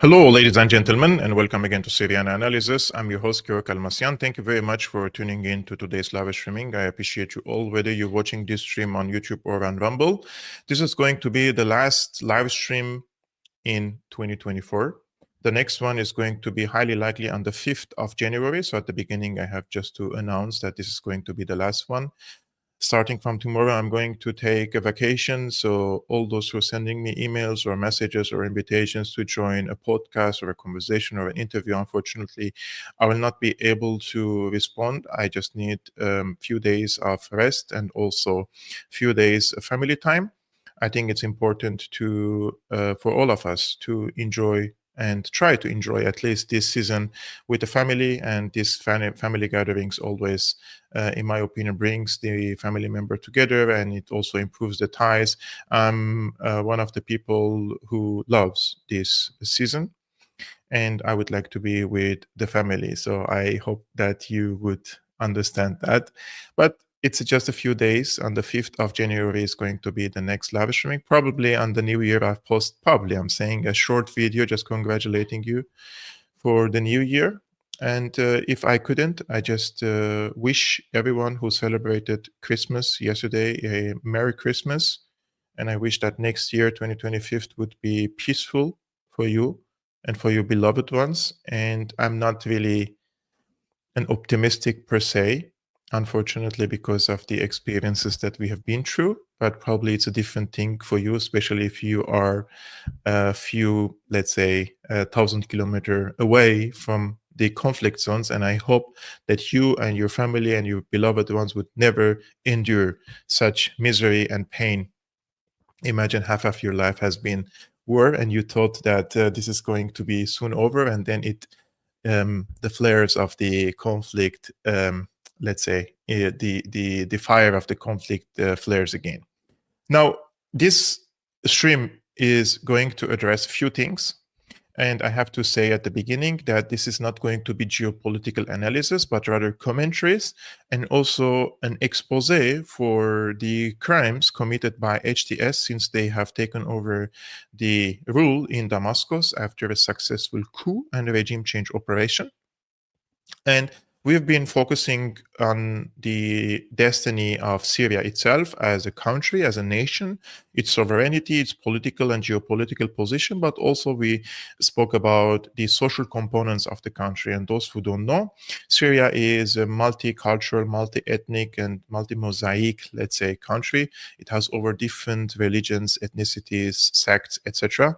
Hello, ladies and gentlemen, and welcome again to Syriana Analysis. I'm your host, Kevork Almassian. Thank you very much for tuning in to today's live streaming. I appreciate you all, whether you're watching this stream on YouTube or on Rumble. This is going to be the last live stream in 2024. The next one is going to be highly likely on the 5th of January. So at the beginning, I have just to announce that this is going to be the last one. Starting from tomorrow, I'm going to take a vacation. So all those who are sending me emails or messages or invitations to join a podcast or a conversation or an interview, unfortunately, I will not be able to respond. I just need a few days of rest and also a few days of family time. I think it's important to for all of us to enjoy and try to enjoy at least this season with the family, and these family gatherings always, in my opinion, brings the family member together, and it also improves the ties. I'm one of the people who loves this season, and I would like to be with the family. So I hope that you would understand that. But it's just a few days. On the 5th of January is going to be the next live streaming. Probably on the new year, I'm saying a short video just congratulating you for the new year. And if I couldn't, I just wish everyone who celebrated Christmas yesterday a Merry Christmas. And I wish that next year, 2025, would be peaceful for you and for your beloved ones. And I'm not really an optimistic per se, unfortunately, because of the experiences that we have been through. But probably it's a different thing for you, especially if you are a few, let's say, 1,000 kilometers away from the conflict zones. And I hope that you and your family and your beloved ones would never endure such misery and pain. Imagine half of your life has been war, and you thought that this is going to be soon over, and then the flares of the conflict, let's say, the fire of the conflict flares again. Now, this stream is going to address a few things. And I have to say at the beginning that this is not going to be geopolitical analysis, but rather commentaries and also an expose for the crimes committed by HTS since they have taken over the rule in Damascus after a successful coup and regime change operation. And we've been focusing on the destiny of Syria itself as a country, as a nation, its sovereignty, its political and geopolitical position, but also we spoke about the social components of the country. And those who don't know, Syria is a multicultural, multi-ethnic, and multi-mosaic, let's say, country. It has over different religions, ethnicities, sects, etc.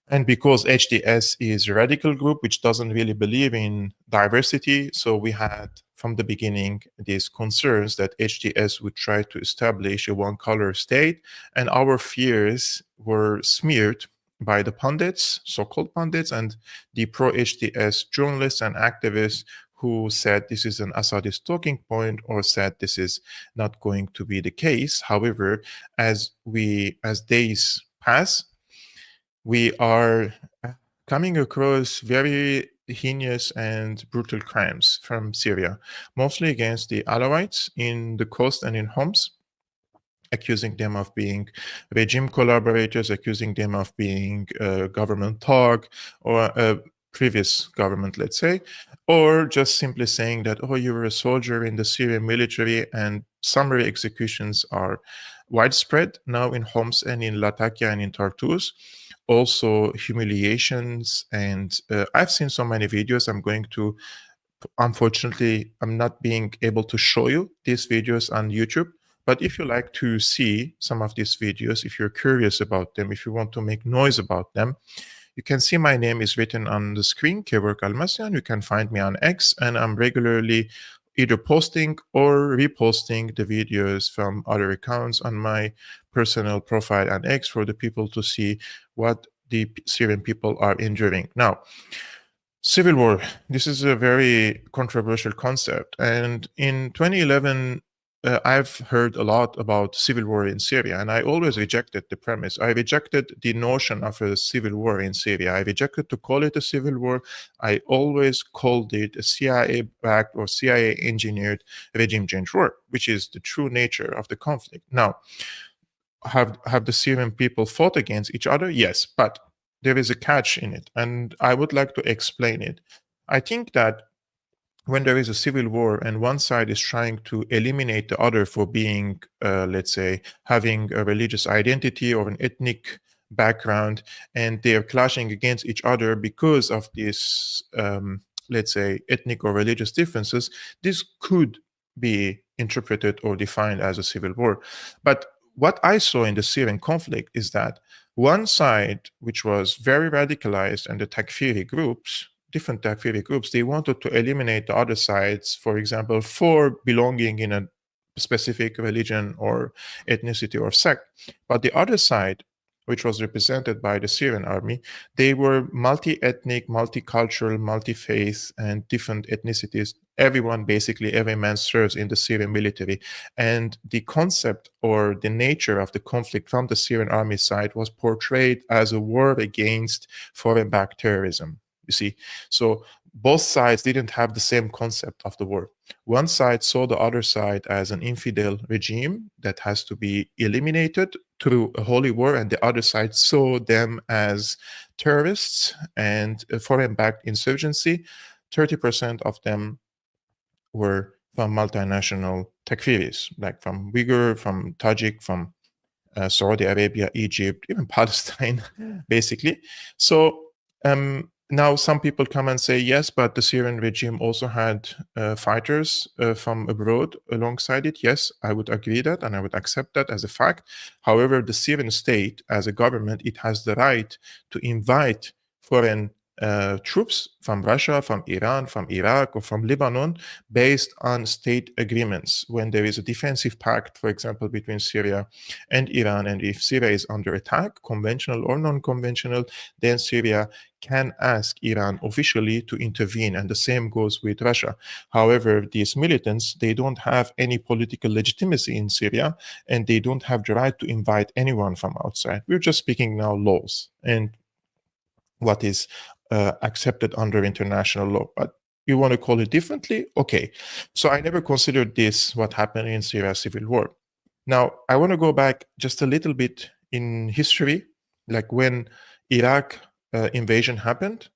And because HDS is a radical group which doesn't really believe in diversity, so we had from the beginning these concerns that HDS would try to establish a one-color state, and our fears were smeared by the pundits, so-called pundits, and the pro-HDS journalists and activists who said this is an Assadist talking point or said this is not going to be the case. However, as days pass, we are coming across very heinous and brutal crimes from Syria, mostly against the Alawites in the coast and in Homs, accusing them of being regime collaborators, accusing them of being a government thug or a previous government, let's say, or just simply saying that, oh, you were a soldier in the Syrian military, and summary executions are widespread now in Homs and in Latakia and in Tartus. Also humiliations, and I've seen so many videos. Unfortunately, I'm not being able to show you these videos on YouTube, but if you like to see some of these videos, if you're curious about them, if you want to make noise about them, you can see my name is written on the screen, Kevork Almassian. You can find me on X, and I'm regularly either posting or reposting the videos from other accounts on my personal profile on X for the people to see what the Syrian people are enduring. Now, civil war, this is a very controversial concept. And in 2011, I've heard a lot about civil war in Syria, and I always rejected the premise. I rejected the notion of a civil war in Syria. I rejected to call it a civil war. I always called it a CIA-backed or CIA-engineered regime change war, which is the true nature of the conflict. Now, have the Syrian people fought against each other? Yes, but there is a catch in it, and I would like to explain it. I think that when there is a civil war and one side is trying to eliminate the other for being, let's say, having a religious identity or an ethnic background, and they are clashing against each other because of this, let's say, ethnic or religious differences, this could be interpreted or defined as a civil war. But what I saw in the Syrian conflict is that one side, which was very radicalized, and the Takfiri groups, different Takfiri groups, they wanted to eliminate the other sides, for example, for belonging in a specific religion or ethnicity or sect. But the other side, which was represented by the Syrian army, they were multi-ethnic, multicultural, multi-faith, and different ethnicities. Everyone, basically, every man serves in the Syrian military. And the concept or the nature of the conflict from the Syrian army side was portrayed as a war against foreign-backed terrorism. You see, so both sides didn't have the same concept of the war. One side saw the other side as an infidel regime that has to be eliminated through a holy war, and the other side saw them as terrorists and a foreign-backed insurgency. 30% of them were from multinational Takfiris, like from Uyghur, from Tajik, from Saudi Arabia, Egypt, even Palestine, basically. So now some people come and say, yes, but the Syrian regime also had fighters from abroad alongside it. Yes, I would agree that, and I would accept that as a fact. However, the Syrian state, as a government, it has the right to invite foreign troops from Russia, from Iran, from Iraq, or from Lebanon, based on state agreements. When there is a defensive pact, for example, between Syria and Iran, and if Syria is under attack, conventional or non-conventional, then Syria can ask Iran officially to intervene, and the same goes with Russia. However, these militants, they don't have any political legitimacy in Syria, and they don't have the right to invite anyone from outside. We're just speaking now laws and what is accepted under international law. But you want to call it differently? Okay. So I never considered this, what happened in Syria civil war. Now, I want to go back just a little bit in history, like when Iraq invasion happened,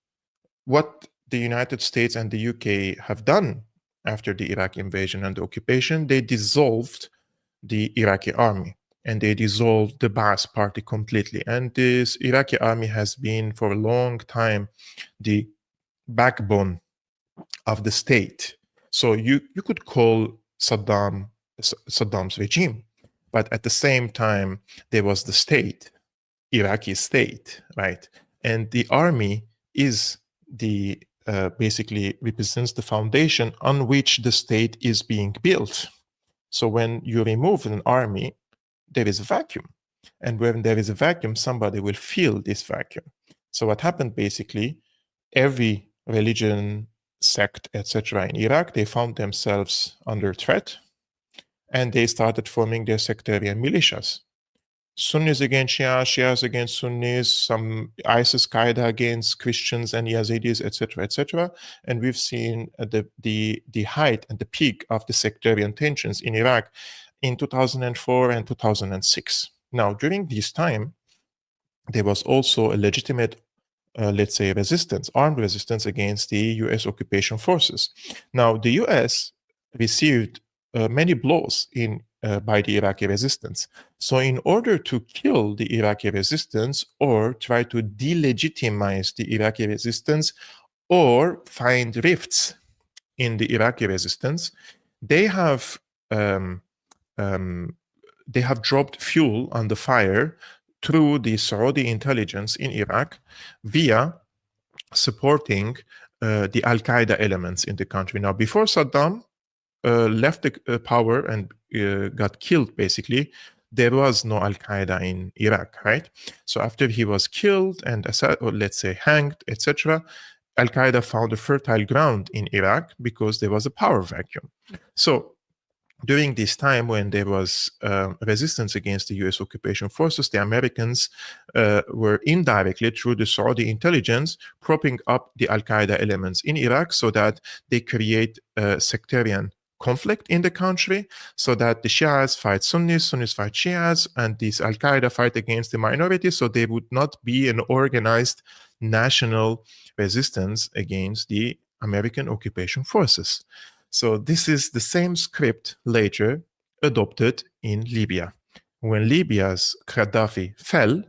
what the United States and the UK have done after the Iraq invasion and the occupation, they dissolved the Iraqi army, and they dissolved the Ba'ath party completely. And this Iraqi army has been for a long time the backbone of the state. So you could call Saddam's regime, but at the same time, there was the state, Iraqi state, right? And the army is the basically represents the foundation on which the state is being built. So when you remove an army, there is a vacuum. And when there is a vacuum, somebody will fill this vacuum. So what happened basically, every religion, sect, etc. in Iraq, they found themselves under threat, and they started forming their sectarian militias. Sunnis against Shia, Shias against Sunnis, some ISIS, Qaeda against Christians and Yazidis, etc., etc. And we've seen the height and the peak of the sectarian tensions in Iraq in 2004 and 2006. Now, during this time, there was also a legitimate, let's say, resistance, armed resistance against the US occupation forces. Now, the US received many blows by the Iraqi resistance. So in order to kill the Iraqi resistance or try to delegitimize the Iraqi resistance or find rifts in the Iraqi resistance, they have dropped fuel on the fire through the Saudi intelligence in Iraq via supporting the Al-Qaeda elements in the country. Now, before Saddam left the power and got killed, basically, there was no Al-Qaeda in Iraq, right? So after he was killed and, or let's say, hanged, etc., Al-Qaeda found a fertile ground in Iraq because there was a power vacuum. So during this time when there was resistance against the US occupation forces, the Americans were indirectly, through the Saudi intelligence, propping up the Al-Qaeda elements in Iraq so that they create sectarian conflict in the country, so that the Shias fight Sunnis, Sunnis fight Shias, and these Al-Qaeda fight against the minorities, so there would not be an organized national resistance against the American occupation forces. So this is the same script later adopted in Libya. When Libya's Gaddafi fell,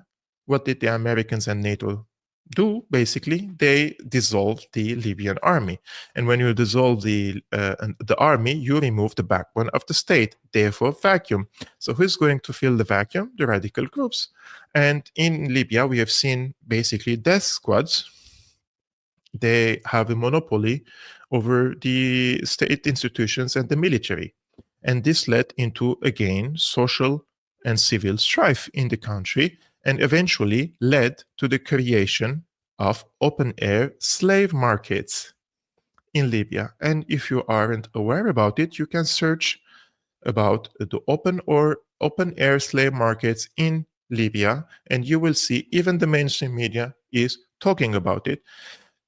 what did the Americans and NATO do? Basically, they dissolved the Libyan army. And when you dissolve the army, you remove the backbone of the state, therefore vacuum. So who's going to fill the vacuum? The radical groups. And in Libya, we have seen basically death squads. They have a monopoly over the state institutions and the military. And this led into, again, social and civil strife in the country, and eventually led to the creation of open-air slave markets in Libya. And if you aren't aware about it, you can search about the open-air slave markets in Libya, and you will see even the mainstream media is talking about it.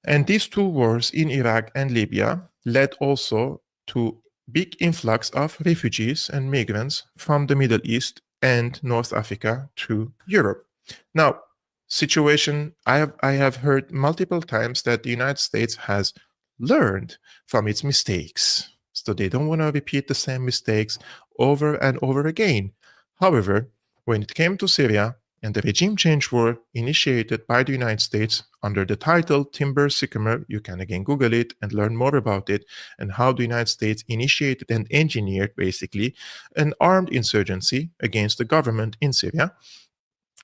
And these two wars in Iraq and Libya led also to big influx of refugees and migrants from the Middle East and North Africa to Europe. Now, situation, I have heard multiple times that the United States has learned from its mistakes. So they don't want to repeat the same mistakes over and over again. However, when it came to Syria and the regime change war initiated by the United States under the title Timber Sycamore, you can again Google it and learn more about it, and how the United States initiated and engineered basically an armed insurgency against the government in Syria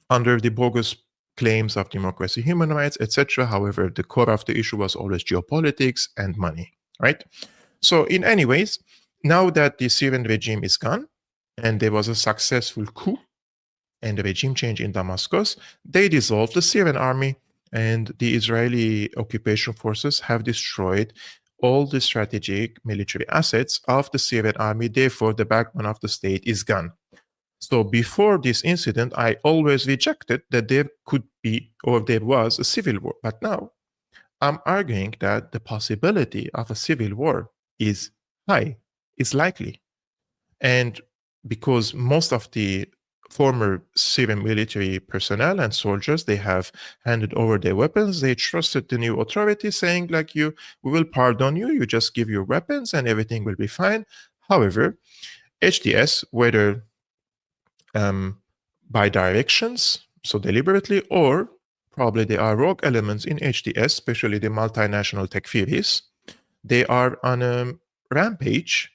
under the bogus claims of democracy, human rights, etc. However, the core of the issue was always geopolitics and money, right? So in any ways, now that the Syrian regime is gone and there was a successful coup and the regime change in Damascus, they dissolved the Syrian army, and the Israeli occupation forces have destroyed all the strategic military assets of the Syrian army. Therefore, the backbone of the state is gone. So before this incident, I always rejected that there could be or there was a civil war. But now I'm arguing that the possibility of a civil war is high, is likely. And because most of the former Syrian military personnel and soldiers, they have handed over their weapons. They trusted the new authorities, saying like, we will pardon you, you just give your weapons and everything will be fine. However, HTS, whether by directions, so deliberately, or probably there are rogue elements in HTS, especially the multinational Takfiris, they are on a rampage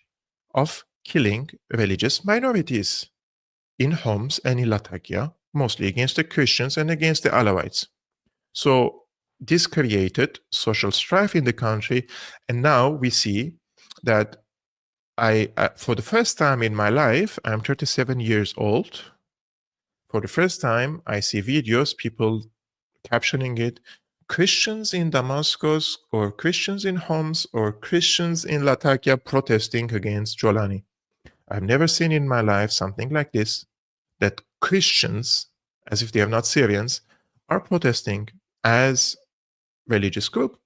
of killing religious minorities in Homs and in Latakia, mostly against the Christians and against the Alawites. So this created social strife in the country, and now we see that for the first time in my life, I'm 37 years old. For the first time, I see videos, people captioning it, Christians in Damascus, or Christians in Homs, or Christians in Latakia protesting against Jolani. I've never seen in my life something like this, that Christians, as if they are not Syrians, are protesting as religious group.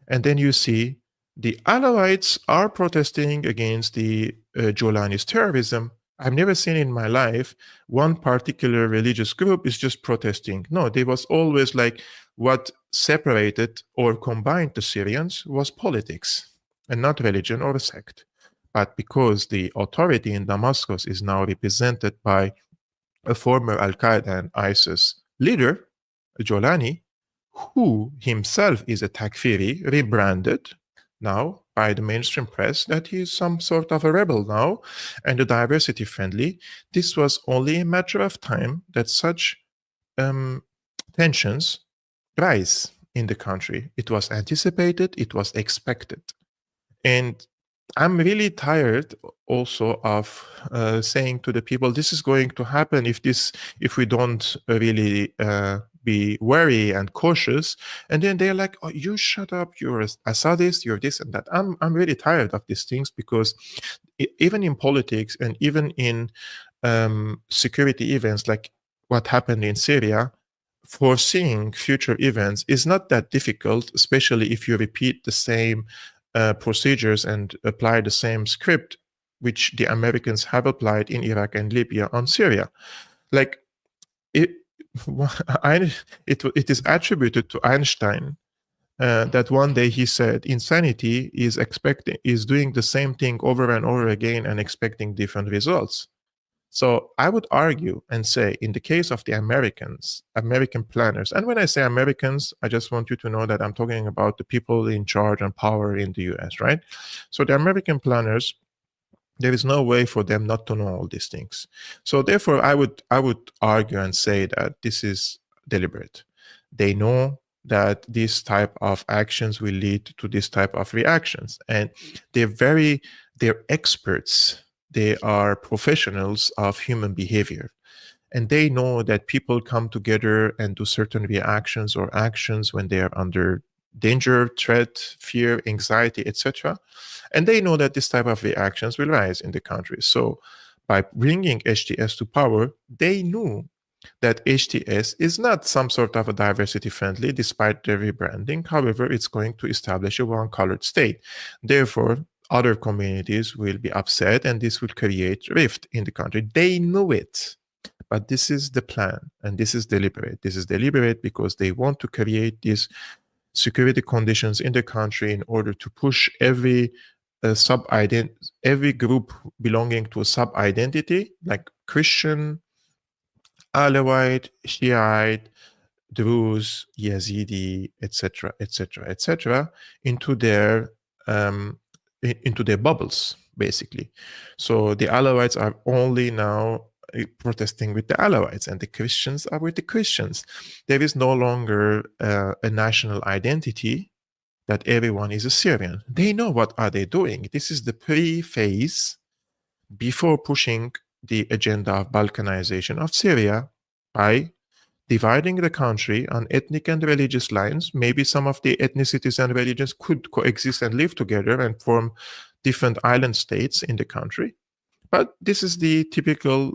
And then you see the Alawites are protesting against the Jolani's terrorism. I've never seen in my life one particular religious group is just protesting. No, there was always like what separated or combined the Syrians was politics and not religion or a sect. But because the authority in Damascus is now represented by a former Al-Qaeda and ISIS leader, Jolani, who himself is a Takfiri, rebranded now by the mainstream press that he is some sort of a rebel now and a diversity friendly, this was only a matter of time that such tensions rise in the country. It was anticipated, it was expected. And I'm really tired also of saying to the people, this is going to happen if we don't really be wary and cautious. And then they're like, oh, you shut up, you're a Assadist, you're this and that. I'm really tired of these things, because even in politics and even in security events like what happened in Syria, foreseeing future events is not that difficult, especially if you repeat the same procedures and apply the same script which the Americans have applied in Iraq and Libya on Syria. Like it, it is attributed to Einstein that one day he said insanity is doing the same thing over and over again and expecting different results. So I would argue and say, in the case of the American planners, and when I say Americans, I just want you to know that I'm talking about the people in charge and power in the US, right? So the American planners, there is no way for them not to know all these things. So therefore, I would argue and say that this is deliberate. They know that this type of actions will lead to this type of reactions, and they're experts. They are professionals of human behavior, and they know that people come together and do certain reactions or actions when they are under danger, threat, fear, anxiety, etc. And they know that this type of reactions will rise in the country. So by bringing HTS to power, they knew that HTS is not some sort of a diversity friendly, despite the rebranding. However, it's going to establish a one-colored state. Therefore, other communities will be upset and this will create rift in the country. They knew it, but this is the plan and this is deliberate. This is deliberate because they want to create these security conditions in the country in order to push every group belonging to a sub-identity, like Christian, Alawite, Shiite, Druze, Yazidi, etc., etc., etc., into their bubbles, basically. So the Alawites are only now protesting with the Alawites, and the Christians are with the Christians. There is no longer a national identity that everyone is a Syrian. They know what are they doing. This is the pre-phase before pushing the agenda of Balkanization of Syria by dividing the country on ethnic and religious lines. Maybe some of the ethnicities and religions could coexist and live together and form different island states in the country. But this is the typical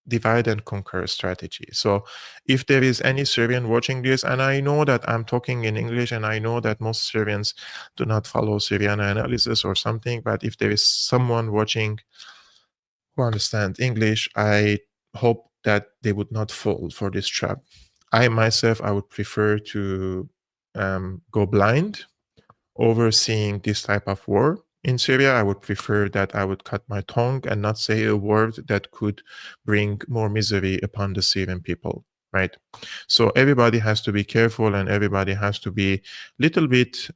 divide and conquer strategy. So if there is any Syrian watching this, and I know that I'm talking in English and I know that most Syrians do not follow Syriana Analysis or something, but if there is someone watching who understands English, I hope that they would not fall for this trap. I myself, I would prefer to go blind overseeing this type of war. In Syria, I would prefer that I would cut my tongue and not say a word that could bring more misery upon the Syrian people, right? So everybody has to be careful and everybody has to be a little bit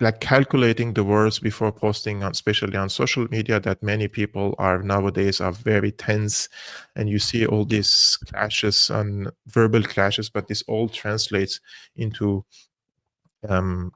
like calculating the words before posting, especially on social media, that many people are nowadays are very tense, and you see all these clashes and verbal clashes, but this all translates into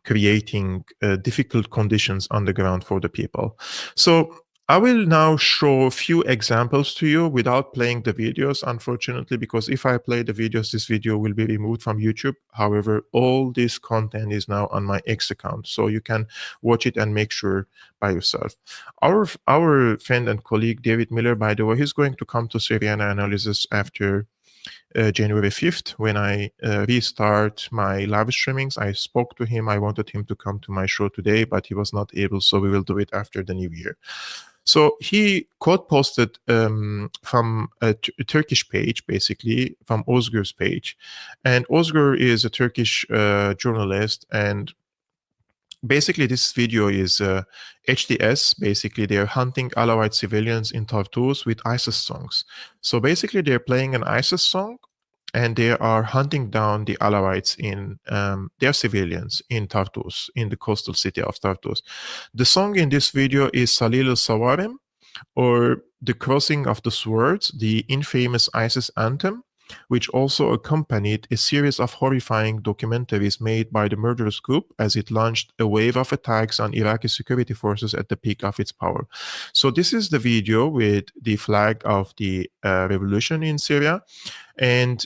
creating difficult conditions on the ground for the people. So I will now show a few examples to you without playing the videos, unfortunately, because if I play the videos, this video will be removed from YouTube. However, all this content is now on my X account, so you can watch it and make sure by yourself. Our friend and colleague, David Miller, by the way, he's going to come to Syriana Analysis after January 5th, when I restart my live streamings. I spoke to him. I wanted him to come to my show today, but he was not able, so we will do it after the new year. So he quote posted from a Turkish page, basically from Ozgur's page. And Ozgur is a Turkish journalist, and basically this video is HTS. Basically, they're hunting Alawite civilians in Tartus with ISIS songs. So basically, they're playing an ISIS song, and they are hunting down the Alawites in their civilians in Tartus, in the coastal city of Tartus. The song in this video is Salil al-Sawarim, or The Crossing of the Swords, the infamous ISIS anthem, which also accompanied a series of horrifying documentaries made by the murderous group as it launched a wave of attacks on Iraqi security forces at the peak of its power. So this is the video with the flag of the revolution in Syria. And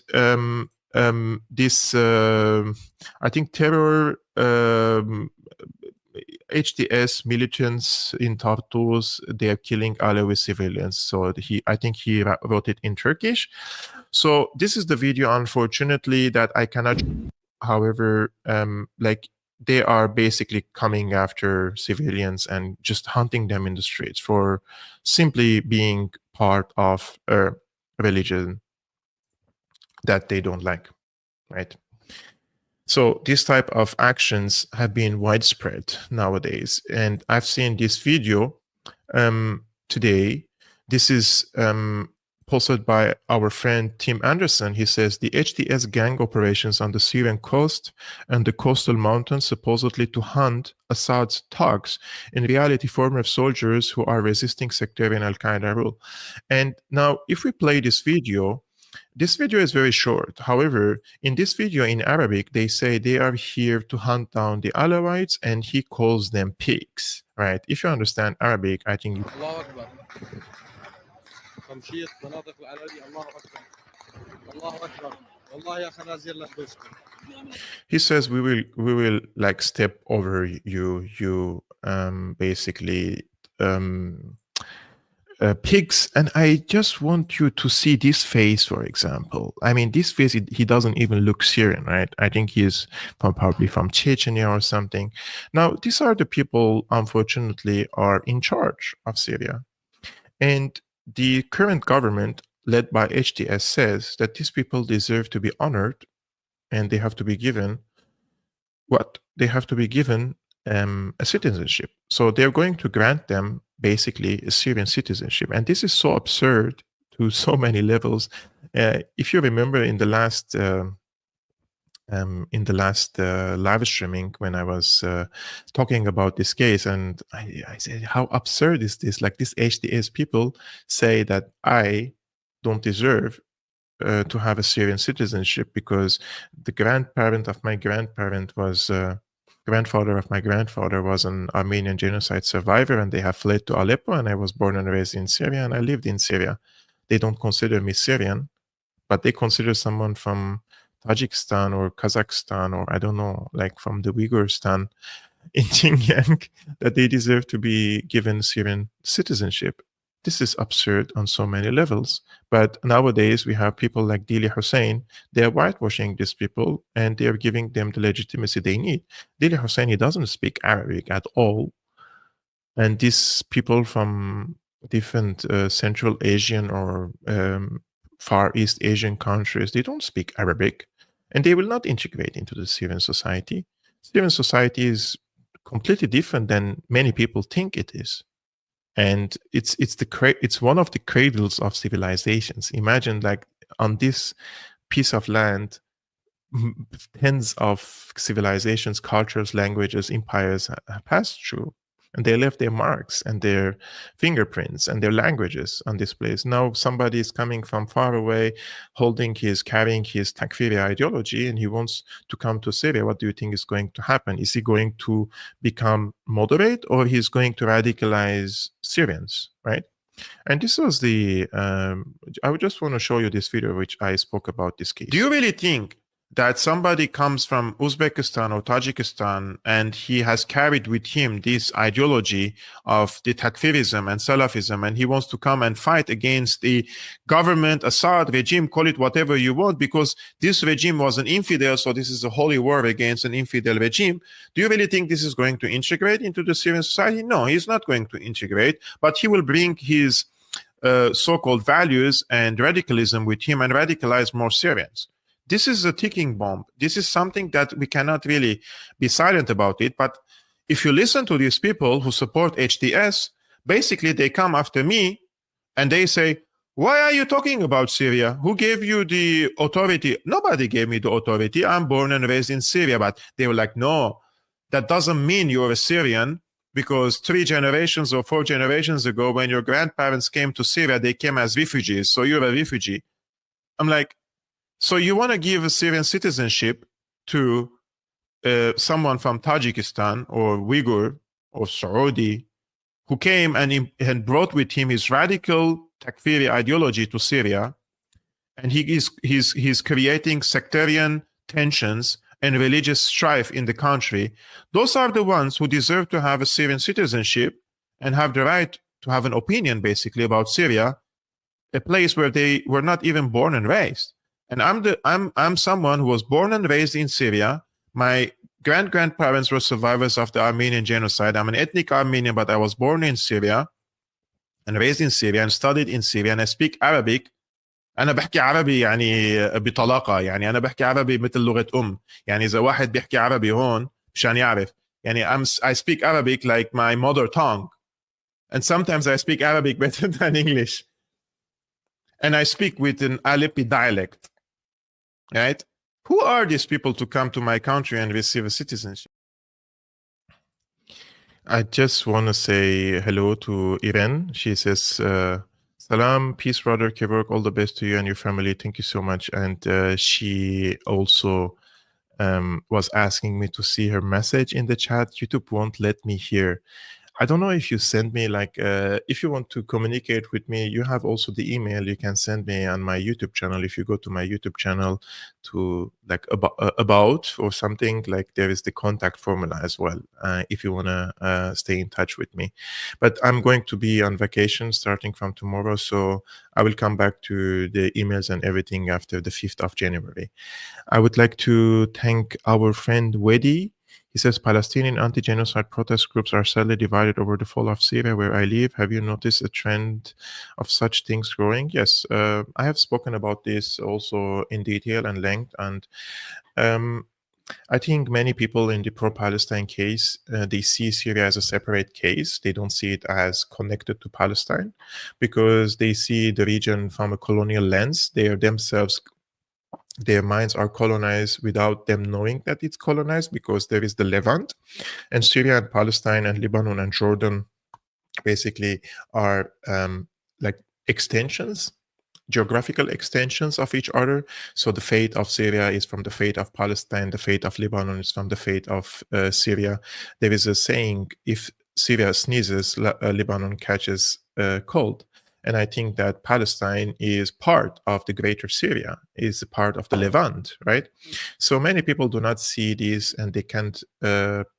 this, I think, terror HTS militants in Tartus, they are killing Alawi civilians. So I think he wrote it in Turkish. So this is the video, unfortunately, that I cannot. However, like they are basically coming after civilians and just hunting them in the streets for simply being part of a religion that they don't like, right? So these type of actions have been widespread nowadays. And I've seen this video today. This is posted by our friend Tim Anderson. He says the HTS gang operations on the Syrian coast and the coastal mountains supposedly to hunt Assad's thugs, in reality former soldiers who are resisting sectarian al-Qaeda rule. And now if we play this video is very short. However, in this video in Arabic, they say they are here to hunt down the Alawites, and he calls them pigs, right? If you understand Arabic, I think he says we will like step over you basically pigs. And I just want you to see this face, for example. I mean, this face, he doesn't even look Syrian, right? I think he's probably from Chechnya or something. Now, these are the people, unfortunately, are in charge of Syria. And the current government, led by HTS, says that these people deserve to be honored, and they have to be given what? They have to be given a citizenship. So they're going to grant them basically a Syrian citizenship. And this is so absurd to so many levels. If you remember in the last live streaming, when I was talking about this case, and I said, how absurd is this? Like, these HTS people say that I don't deserve to have a Syrian citizenship because the grandparent of my grandparent was grandfather of my grandfather was an Armenian genocide survivor, and they have fled to Aleppo, and I was born and raised in Syria, and I lived in Syria. They don't consider me Syrian, but they consider someone from Tajikistan or Kazakhstan, or I don't know, like from the Uyghurstan in Xinjiang, that they deserve to be given Syrian citizenship. This is absurd on so many levels. But nowadays we have people like Dili Hussein. They are whitewashing these people, and they are giving them the legitimacy they need. Dili Hussein, he doesn't speak Arabic at all. And these people from different Central Asian or Far East Asian countries, they don't speak Arabic, and they will not integrate into the Syrian society. Syrian society is completely different than many people think it is. And it's one of the cradles of civilizations. Imagine, like, on this piece of land, tens of civilizations, cultures, languages, empires have passed through, and they left their marks and their fingerprints and their languages on this place. Now somebody is coming from far away, carrying his Takfiri ideology, and he wants to come to Syria. What do you think is going to happen? Is he going to become moderate, or he's going to radicalize Syrians, right? And this was I would just want to show you this video which I spoke about this case. Do you really think that somebody comes from Uzbekistan or Tajikistan and he has carried with him this ideology of the Takfirism and Salafism, and he wants to come and fight against the government, Assad regime, call it whatever you want, because this regime was an infidel, so this is a holy war against an infidel regime? Do you really think this is going to integrate into the Syrian society? No, he's not going to integrate, but he will bring his so-called values and radicalism with him and radicalize more Syrians. This is a ticking bomb. This is something that we cannot really be silent about it. But if you listen to these people who support HTS, basically they come after me and they say, why are you talking about Syria? Who gave you the authority? Nobody gave me the authority. I'm born and raised in Syria. But they were like, no, that doesn't mean you're a Syrian, because 3 generations or 4 generations ago, when your grandparents came to Syria, they came as refugees. So you're a refugee. I'm like, so you want to give a Syrian citizenship to someone from Tajikistan or Uyghur or Saudi, who came and brought with him his radical Takfiri ideology to Syria, and he's creating sectarian tensions and religious strife in the country. Those are the ones who deserve to have a Syrian citizenship and have the right to have an opinion, basically, about Syria, a place where they were not even born and raised. And I'm someone who was born and raised in Syria. My grandparents were survivors of the Armenian genocide. I'm an ethnic Armenian, but I was born in Syria and raised in Syria and studied in Syria, and I speak Arabic. انا بحكي عربي يعني بطلاقه، يعني انا بحكي عربي مثل لغه يعني اذا واحد بيحكي عربي هون مشان يعرف، يعني I speak Arabic like my mother tongue, and sometimes I speak Arabic better than English, and I speak with an Aleppi dialect, right? Who are these people to come to my country and receive a citizenship? I just want to say hello to Irene. She says, Salam, peace, brother Kevork, all the best to you and your family. Thank you so much. And she also was asking me to see her message in the chat. YouTube won't let me hear. I don't know if you send me like, if you want to communicate with me, you have also the email you can send me on my YouTube channel. If you go to my YouTube channel to like about or something, like there is the contact formula as well, if you want to stay in touch with me. But I'm going to be on vacation starting from tomorrow, so I will come back to the emails and everything after the 5th of January. I would like to thank our friend Wedi. He says, Palestinian anti-genocide protest groups are sadly divided over the fall of Syria, where I live. Have you noticed a trend of such things growing? Yes, I have spoken about this also in detail and length. And I think many people in the pro-Palestine case, they see Syria as a separate case. They don't see it as connected to Palestine because they see the region from a colonial lens. They are themselves, their minds are colonized without them knowing that it's colonized, because there is the Levant, and Syria and Palestine and Lebanon and Jordan basically are like extensions, geographical extensions of each other. So the fate of Syria is from the fate of Palestine, the fate of Lebanon is from the fate of Syria. There is a saying, if Syria sneezes, Lebanon catches cold. And I think that Palestine is part of the greater Syria, is part of the Levant, right? So many people do not see this, and they can't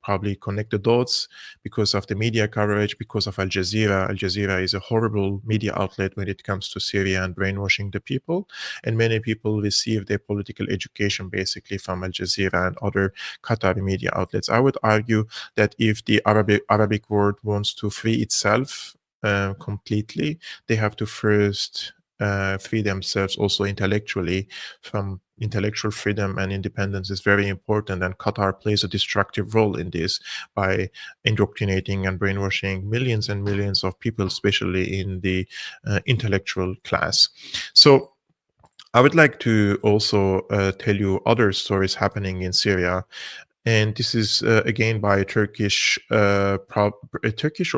probably connect the dots because of the media coverage, because of Al Jazeera. Al Jazeera is a horrible media outlet when it comes to Syria and brainwashing the people. And many people receive their political education basically from Al Jazeera and other Qatari media outlets. I would argue that if the Arabic world wants to free itself completely, they have to first free themselves also intellectually. From intellectual freedom and independence is very important, and Qatar plays a destructive role in this by indoctrinating and brainwashing millions and millions of people, especially in the intellectual class. So I would like to also tell you other stories happening in Syria. And this is again by a Turkish or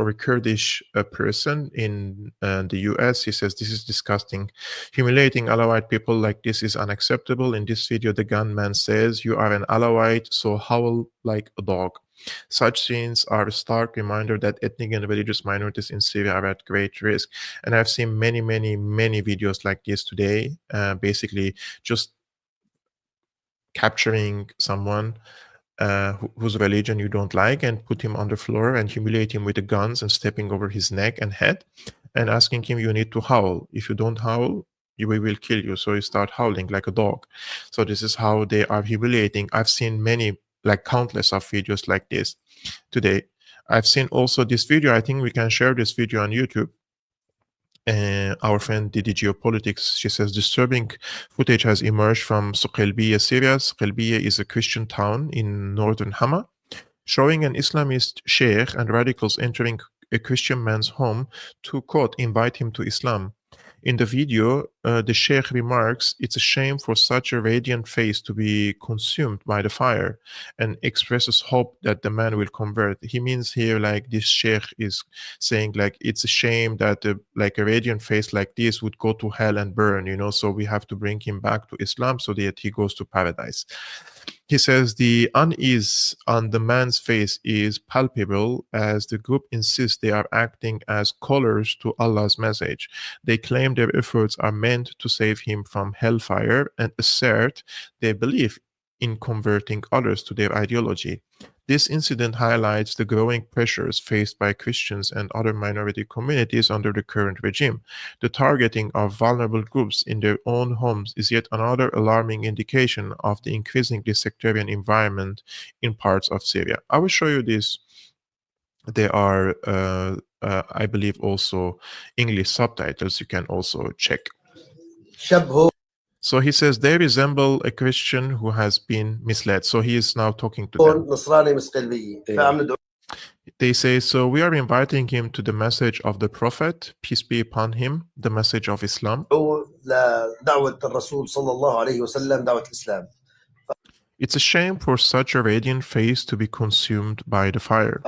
a Kurdish person in the US. He says, this is disgusting. Humiliating Alawite people like this is unacceptable. In this video, the gunman says, you are an Alawite, so howl like a dog. Such scenes are a stark reminder that ethnic and religious minorities in Syria are at great risk. And I've seen many, many, many videos like this today, basically just capturing someone whose religion you don't like and put him on the floor and humiliate him with the guns and stepping over his neck and head and asking him, you need to howl. If you don't howl, we will kill you. So you start howling like a dog. So this is how they are humiliating. I've seen many, like countless of videos like this today. I've seen also this video. I think we can share this video on YouTube. Our friend Didi Geopolitics, she says, disturbing footage has emerged from Suqailbiya, Syria. Suqailbiya is a Christian town in northern Hama, showing an Islamist sheikh and radicals entering a Christian man's home to, quote, invite him to Islam. In the video, the sheikh remarks, it's a shame for such a radiant face to be consumed by the fire, and expresses hope that the man will convert. He means here, like, this sheikh is saying, like, it's a shame that like a radiant face like this would go to hell and burn, you know, so we have to bring him back to Islam so that he goes to paradise. He says the unease on the man's face is palpable as the group insists they are acting as callers to Allah's message. They claim their efforts are meant to save him from hellfire and assert their belief in converting others to their ideology. This incident highlights the growing pressures faced by Christians and other minority communities under the current regime. The targeting of vulnerable groups in their own homes is yet another alarming indication of the increasingly sectarian environment in parts of Syria. I will show you this. There are, I believe, also English subtitles you can also check. So he says they resemble a Christian who has been misled. So he is now talking to them. They say, so we are inviting him to the message of the Prophet, peace be upon him, the message of Islam. It's a shame for such a radiant face to be consumed by the fire.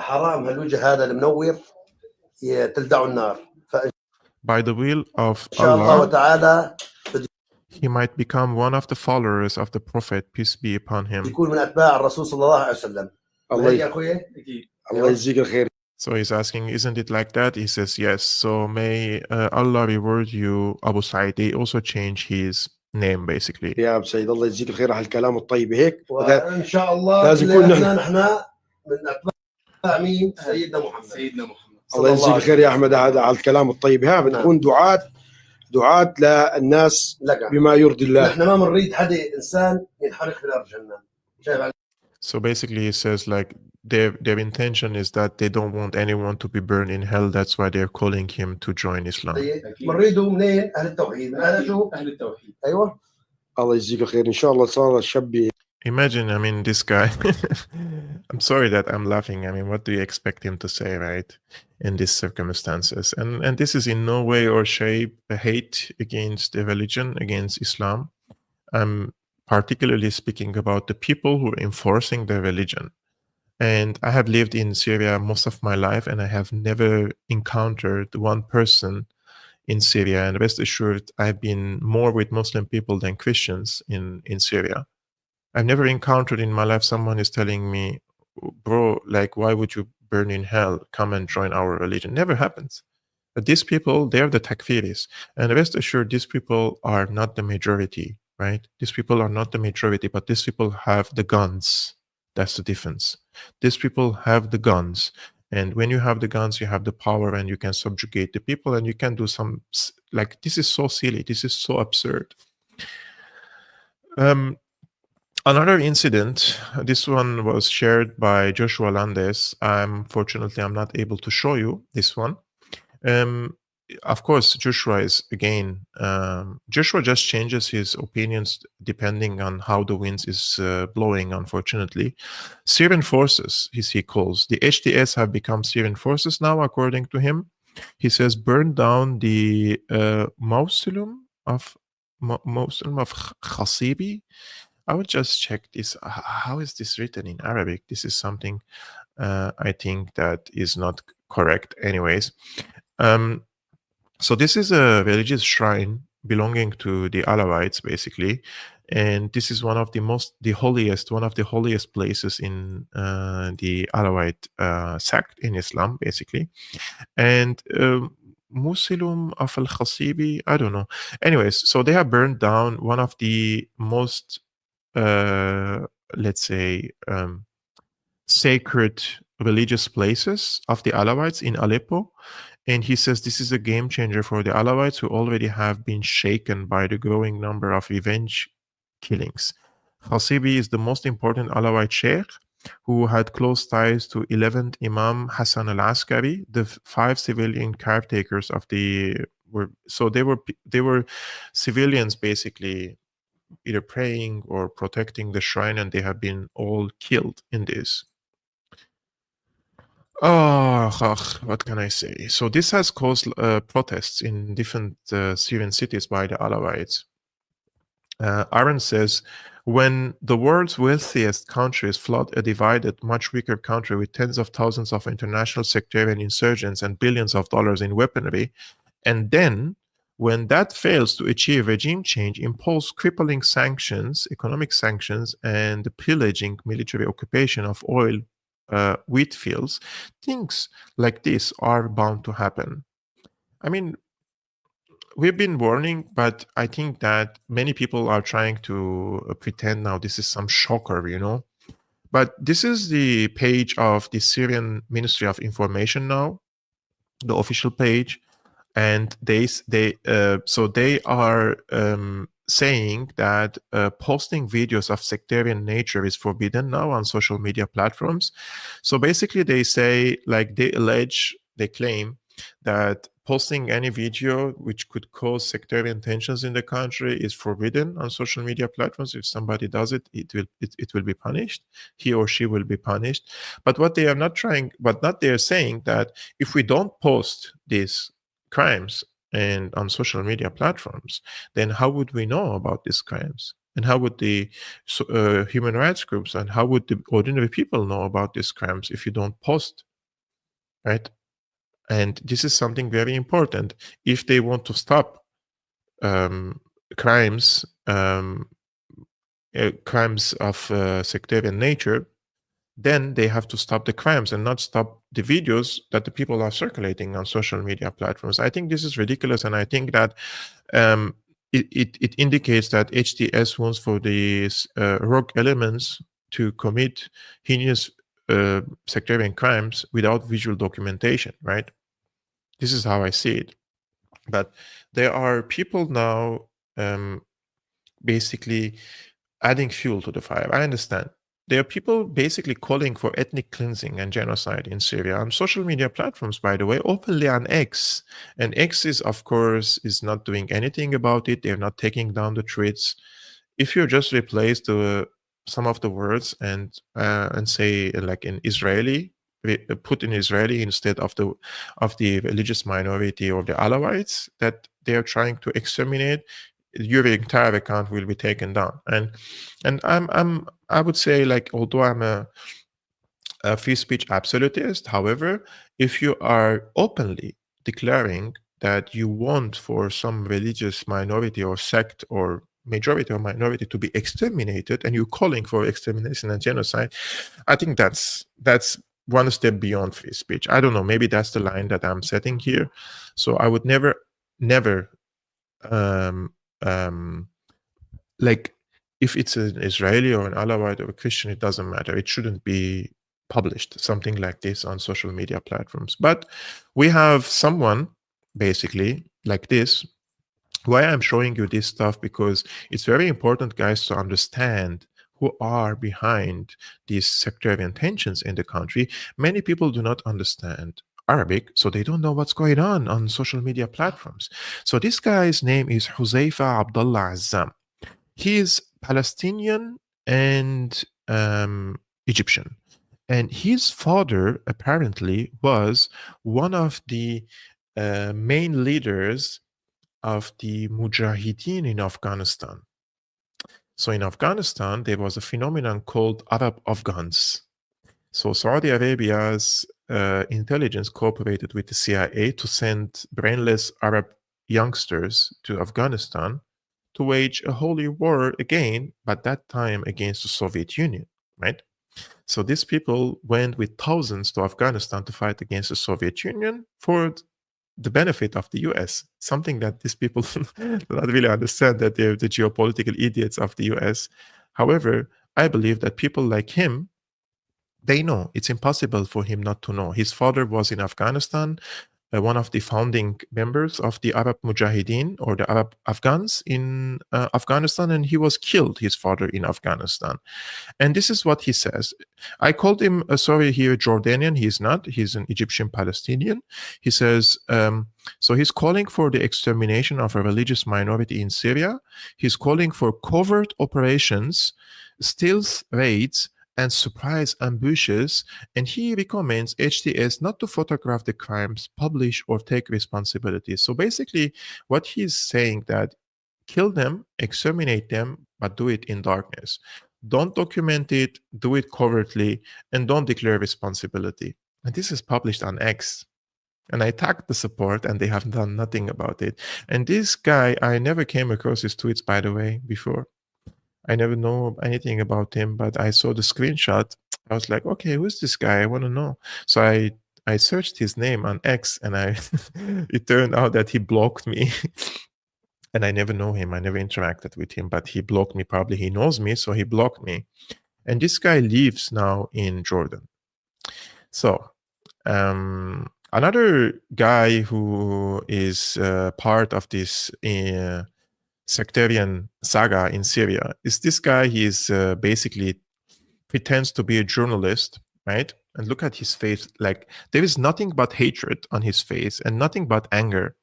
By the will of Allah, he might become one of the followers of the Prophet, peace be upon him. So he's asking, isn't it like that? He says, yes. So may Allah reward you, Abu Sa'id. They also change his name, basically. يا ابو سعيد الله يجزيك الخير على الكلام الطيب هيك وان شاء الله لازم يكون نحن من اتباع مين سيدنا محمد الله يجزيك الخير يا احمد على الكلام الطيب هذا بتكون دعاة للناس بما يرضي الله نحن ما بنريد حدا انسان ينحرق في نار جهنم. So basically he says like their intention is that they don't want anyone to be burned in hell. That's why they're calling him to join Islam. بنريده منين اهل التوحيد من اهل شو اهل التوحيد ايوه الله يجزيك الخير ان شاء الله صار الشاب. Imagine, I mean, this guy, I'm sorry that I'm laughing. I mean, what do you expect him to say, right, in these circumstances? And this is in no way or shape a hate against the religion, against Islam. I'm particularly speaking about the people who are enforcing the religion. And I have lived in Syria most of my life, and I have never encountered one person in Syria. And rest assured, I've been more with Muslim people than Christians in Syria. I've never encountered in my life someone is telling me, bro, like, why would you burn in hell? Come and join our religion. Never happens. But these people, they're the takfiris. And rest assured, these people are not the majority, right? These people are not the majority, but these people have the guns. That's the difference. These people have the guns. And when you have the guns, you have the power and you can subjugate the people and you can do some, like, this is so silly. This is so absurd. Another incident, this one was shared by Joshua Landes. Fortunately, I'm not able to show you this one. Of course, Joshua is, again, Joshua just changes his opinions depending on how the winds is blowing, unfortunately. Syrian forces, as he calls, the HTS have become Syrian forces now, according to him. He says, burn down the mausoleum of Khasibi. I would just check this. How is this written in Arabic? This is something I think that is not correct. Anyways, so this is a religious shrine belonging to the Alawites, basically, and this is one of the holiest places in the Alawite sect in Islam, basically, and. Musilum of al-Khasibi, I don't know. Anyways, so they have burned down one of the most let's say, sacred religious places of the Alawites in Aleppo. And he says this is a game changer for the Alawites who already have been shaken by the growing number of revenge killings. Khasibi is the most important Alawite sheikh who had close ties to 11th Imam Hassan al-Askari, the 5 civilian caretakers of they were civilians, basically, either praying or protecting the shrine, and they have been all killed in this. What can I say? So this has caused protests in different Syrian cities by the Alawites. Aaron says, when the world's wealthiest countries flood a divided, much weaker country with tens of thousands of international sectarian insurgents and billions of dollars in weaponry, and then when that fails to achieve regime change, impose crippling sanctions, economic sanctions, and the pillaging military occupation of oil wheat fields, things like this are bound to happen. I mean, we've been warning, but I think that many people are trying to pretend now this is some shocker, you know. But this is the page of the Syrian Ministry of Information now, the official page, and they are saying that posting videos of sectarian nature is forbidden now on social media platforms. So basically, they say, like, they claim that posting any video which could cause sectarian tensions in the country is forbidden on social media platforms. If somebody does it, it will be punished. He or she will be punished. But what they are not they're saying that if we don't post these crimes and on social media platforms, then how would we know about these crimes? And how would the human rights groups and how would the ordinary people know about these crimes if you don't post, right? And this is something very important. If they want to stop crimes of sectarian nature, then they have to stop the crimes and not stop the videos that the people are circulating on social media platforms. I think this is ridiculous, and I think that it indicates that HTS wants for these rogue elements to commit heinous sectarian crimes without visual documentation, right? This is how I see it. But there are people now basically adding fuel to the fire. I understand. There are people basically calling for ethnic cleansing and genocide in Syria on social media platforms, by the way, openly on X. And X is, of course, is not doing anything about it. They're not taking down the tweets. If you just replace some of the words and say, like, in Israeli, put in Israeli instead of the religious minority or the Alawites that they are trying to exterminate, your entire account will be taken down. And I would say, like, although I'm a free speech absolutist, however, if you are openly declaring that you want for some religious minority or sect or majority or minority to be exterminated, and you're calling for extermination and genocide, I think that's one step beyond free speech. I don't know, maybe that's the line that I'm setting here. So I would never like, if it's an Israeli or an Alawite or a Christian, it doesn't matter. It shouldn't be published, something like this, on social media platforms. But we have someone basically like this. Why I'm showing you this stuff, because it's very important, guys, to understand who are behind these sectarian tensions in the country. Many people do not understand Arabic, so they don't know what's going on social media platforms. So this guy's name is Huzaifa Abdullah Azzam. He is Palestinian and Egyptian. And his father apparently was one of the main leaders of the Mujahideen in Afghanistan. So in Afghanistan, there was a phenomenon called Arab Afghans. So Saudi Arabia's intelligence cooperated with the CIA to send brainless Arab youngsters to Afghanistan to wage a holy war again, but that time against the Soviet Union, right? So these people went with thousands to Afghanistan to fight against the Soviet Union for the benefit of the US, something that these people do not really understand, that they're the geopolitical idiots of the US. However, I believe that people like him, they know. It's impossible for him not to know. His father was in Afghanistan, one of the founding members of the Arab Mujahideen or the Arab Afghans in Afghanistan, and he was killed, his father, in Afghanistan. And this is what he says. I called him, sorry, here, Jordanian. He's not. He's an Egyptian Palestinian. He says, so he's calling for the extermination of a religious minority in Syria. He's calling for covert operations, stealth raids, and surprise ambushes, and he recommends HTS not to photograph the crimes, publish, or take responsibility. So basically, what he's saying that kill them, exterminate them, but do it in darkness. Don't document it, do it covertly, and don't declare responsibility. And this is published on X. And I tagged the support, and they have done nothing about it. And this guy, I never came across his tweets, by the way, before. I never know anything about him, but I saw the screenshot. I was like, okay, who's this guy? I want to know. So I searched his name on X, and it turned out that he blocked me. And I never know him. I never interacted with him, but he blocked me. Probably he knows me, so he blocked me. And this guy lives now in Jordan. So another guy who is part of this sectarian saga in Syria is this guy. He is basically pretends to be a journalist, right? And look at his face. Like, there is nothing but hatred on his face and nothing but anger.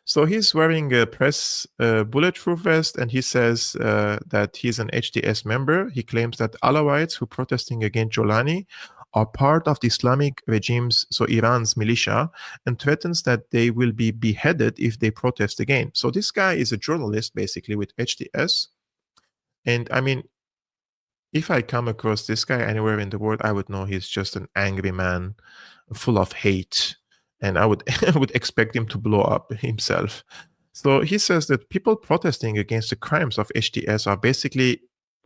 So he's wearing a press bulletproof vest, and he says that he's an HTS member. He claims that Alawites who are protesting against Jolani are part of the Islamic regime's, so Iran's militia, and threatens that they will be beheaded if they protest again. So this guy is a journalist, basically, with HTS. And I mean, if I come across this guy anywhere in the world, I would know he's just an angry man full of hate. And I would I would expect him to blow up himself. So he says that people protesting against the crimes of HTS are basically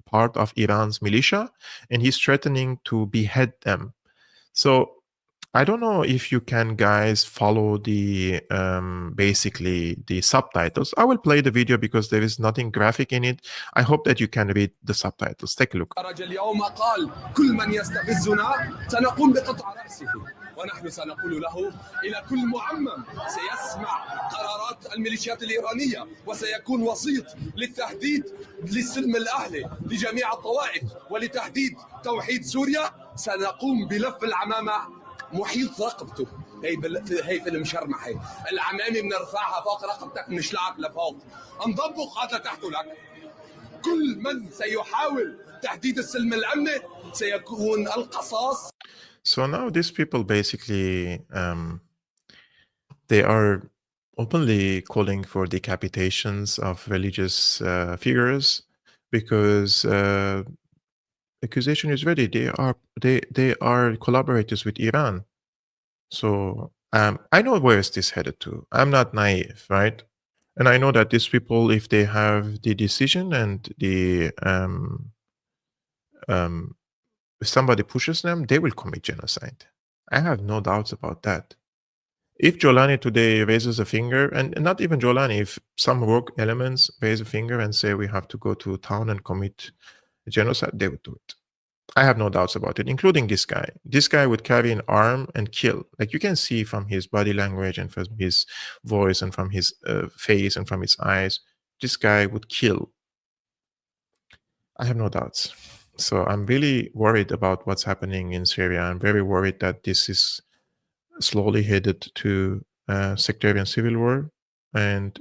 part of Iran's militia, and he's threatening to behead them. So I don't know if you can guys follow the basically the subtitles. I will play the video because there is nothing graphic in it. I hope that you can read the subtitles. Take a look. ونحن سنقول له إلى كل معمم سيسمع قرارات الميليشيات الإيرانية وسيكون وسيط للتهديد للسلم الأهلي لجميع الطوائف ولتهديد توحيد سوريا. سنقوم بلف العمامة محيط رقبته. هي في المشرمحة، العمامة بنرفعها فوق رقبتك بنشلعك لفوق، نضبق هذا تحت لك. كل من سيحاول تهديد السلم الأمني سيكون القصاص. So now these people basically, they are openly calling for decapitations of religious figures because accusation is ready. They are collaborators with Iran. So I know where is this headed to. I'm not naive, right? And I know that these people, if they have the decision and the if somebody pushes them, they will commit genocide. I have no doubts about that. If Jolani today raises a finger, and not even Jolani, if some rogue elements raise a finger and say we have to go to town and commit genocide, they would do it. I have no doubts about it, including this guy. This guy would carry an arm and kill. Like, you can see from his body language and from his voice and from his face and from his eyes, this guy would kill. I have no doubts. So I'm really worried about what's happening in Syria. I'm very worried that this is slowly headed to sectarian civil war. And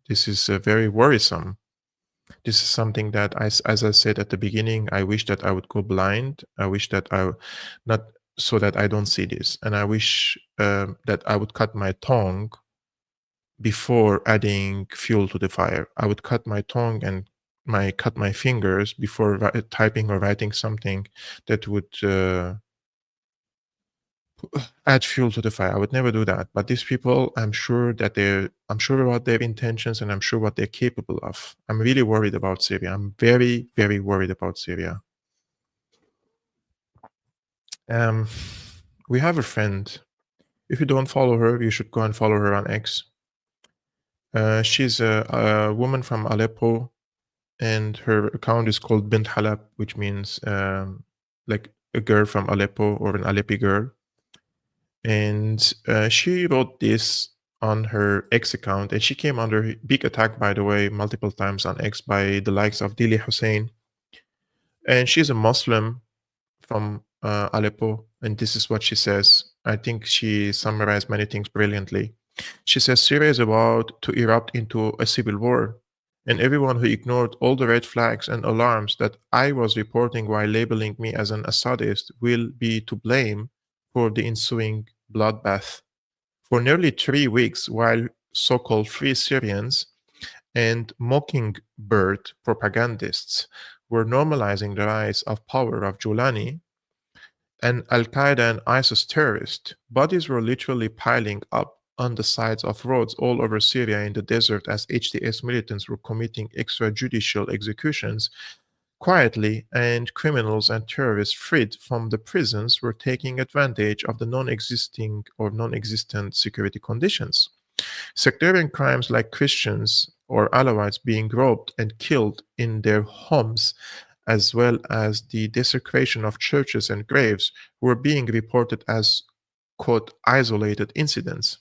this is very worrisome. This is something that, as I said at the beginning, I wish that I would go blind. I wish that not so that I don't see this. And I wish that I would cut my tongue before adding fuel to the fire. I would cut my tongue and cut my fingers before typing or writing something that would add fuel to the fire. I would never do that. But these people, I'm sure about their intentions, and I'm sure what they're capable of. I'm really worried about Syria. I'm very, very worried about Syria. We have a friend. If you don't follow her, you should go and follow her on X. She's a woman from Aleppo, and her account is called Bint Halab, which means like a girl from Aleppo or an Aleppi girl. And she wrote this on her X account, and she came under big attack, by the way, multiple times on X by the likes of Dili Hussein. And she's a Muslim from Aleppo, and this is what she says. I think she summarized many things brilliantly. She says, Syria is about to erupt into a civil war, and everyone who ignored all the red flags and alarms that I was reporting while labeling me as an Assadist will be to blame for the ensuing bloodbath. For nearly 3 weeks, while so-called free Syrians and mockingbird propagandists were normalizing the rise of power of Jolani, and Al-Qaeda and ISIS terrorists, bodies were literally piling up on the sides of roads all over Syria in the desert as HTS militants were committing extrajudicial executions. quietly, and criminals and terrorists freed from the prisons were taking advantage of the non-existing or non-existent security conditions. Sectarian crimes like Christians or Alawites being robbed and killed in their homes, as well as the desecration of churches and graves, were being reported as, quote, isolated incidents.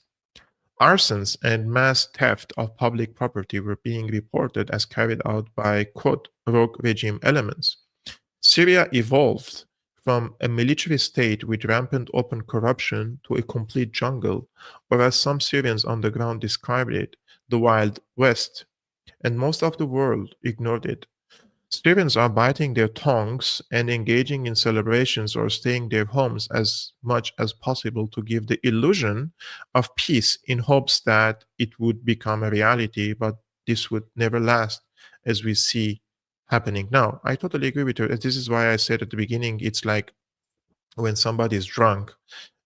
Arsons and mass theft of public property were being reported as carried out by, quote, rogue regime elements. Syria evolved from a military state with rampant open corruption to a complete jungle, or as some Syrians on the ground described it, the Wild West, and most of the world ignored it. Syrians are biting their tongues and engaging in celebrations or staying in their homes as much as possible to give the illusion of peace in hopes that it would become a reality, but this would never last, as we see happening now. I totally agree with her. This is why I said at the beginning, it's like when somebody is drunk,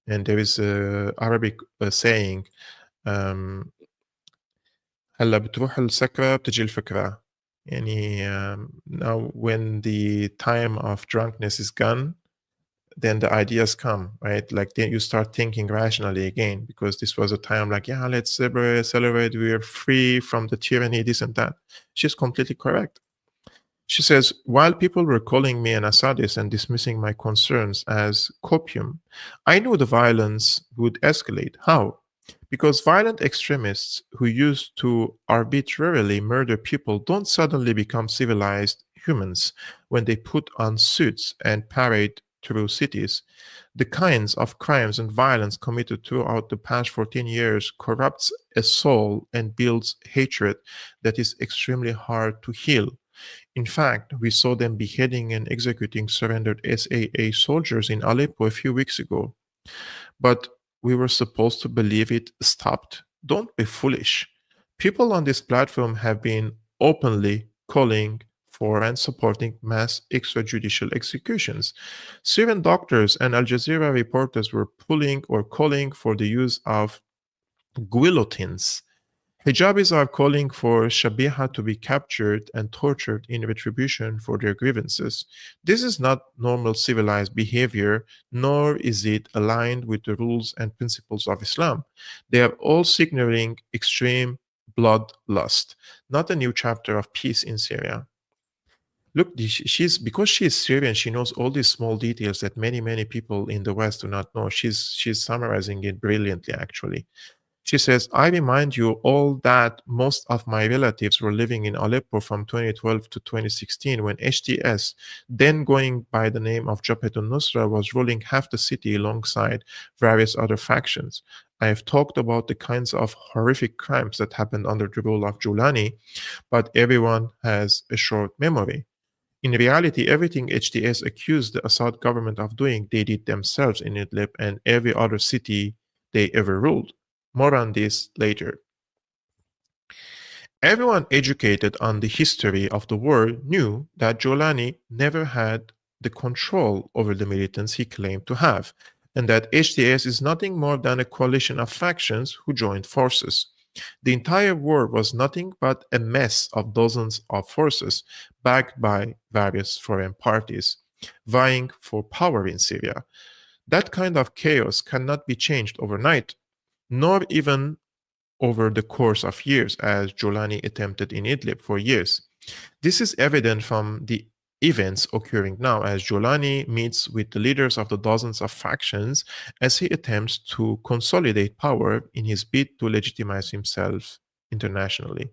and there is a Arabic saying, هلا بتروح السكرة بتجي الفكرة. Now when the time of drunkenness is gone, then the ideas come, right? Like then you start thinking rationally again, because this was a time like, yeah, let's celebrate, we are free from the tyranny, this and that. She's completely correct. She says, while people were calling me an Assadist and dismissing my concerns as copium, I knew the violence would escalate. How? Because violent extremists who used to arbitrarily murder people don't suddenly become civilized humans when they put on suits and parade through cities. The kinds of crimes and violence committed throughout the past 14 years corrupts a soul and builds hatred that is extremely hard to heal. In fact, we saw them beheading and executing surrendered SAA soldiers in Aleppo a few weeks ago. But we were supposed to believe it stopped? Don't be foolish. People on this platform have been openly calling for and supporting mass extrajudicial executions. Syrian doctors and Al Jazeera reporters were pulling or calling for the use of guillotines. Hijabis are calling for Shabiha to be captured and tortured in retribution for their grievances. This is not normal civilized behavior, nor is it aligned with the rules and principles of Islam. They are all signaling extreme bloodlust, not a new chapter of peace in Syria. Look, because she's Syrian, she knows all these small details that many people in the West do not know. She's summarizing it brilliantly, actually. She says, I remind you all that most of my relatives were living in Aleppo from 2012 to 2016 when HTS, then going by the name of Jabhat al-Nusra, was ruling half the city alongside various other factions. I have talked about the kinds of horrific crimes that happened under the rule of Jolani, but everyone has a short memory. In reality, everything HTS accused the Assad government of doing, they did themselves in Idlib and every other city they ever ruled. More on this later. Everyone educated on the history of the war knew that Jolani never had the control over the militants he claimed to have, and that HTS is nothing more than a coalition of factions who joined forces. The entire war was nothing but a mess of dozens of forces backed by various foreign parties, vying for power in Syria. That kind of chaos cannot be changed overnight, nor even over the course of years, as Jolani attempted in Idlib for years. This is evident from the events occurring now, as Jolani meets with the leaders of the dozens of factions as he attempts to consolidate power in his bid to legitimize himself internationally.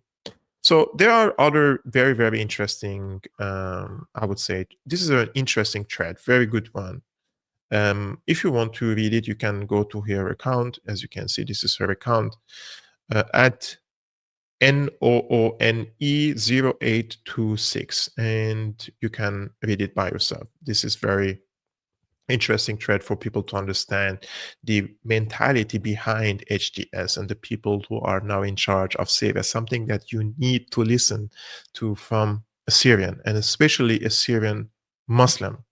So there are other very interesting, I would say, this is an interesting thread, very good one. If you want to read it, you can go to her account. As you can see, this is her account at NOONE0826, and you can read it by yourself. This is very interesting thread for people to understand the mentality behind HTS and the people who are now in charge of Syria, something that you need to listen to from a Syrian, and especially a Syrian Muslim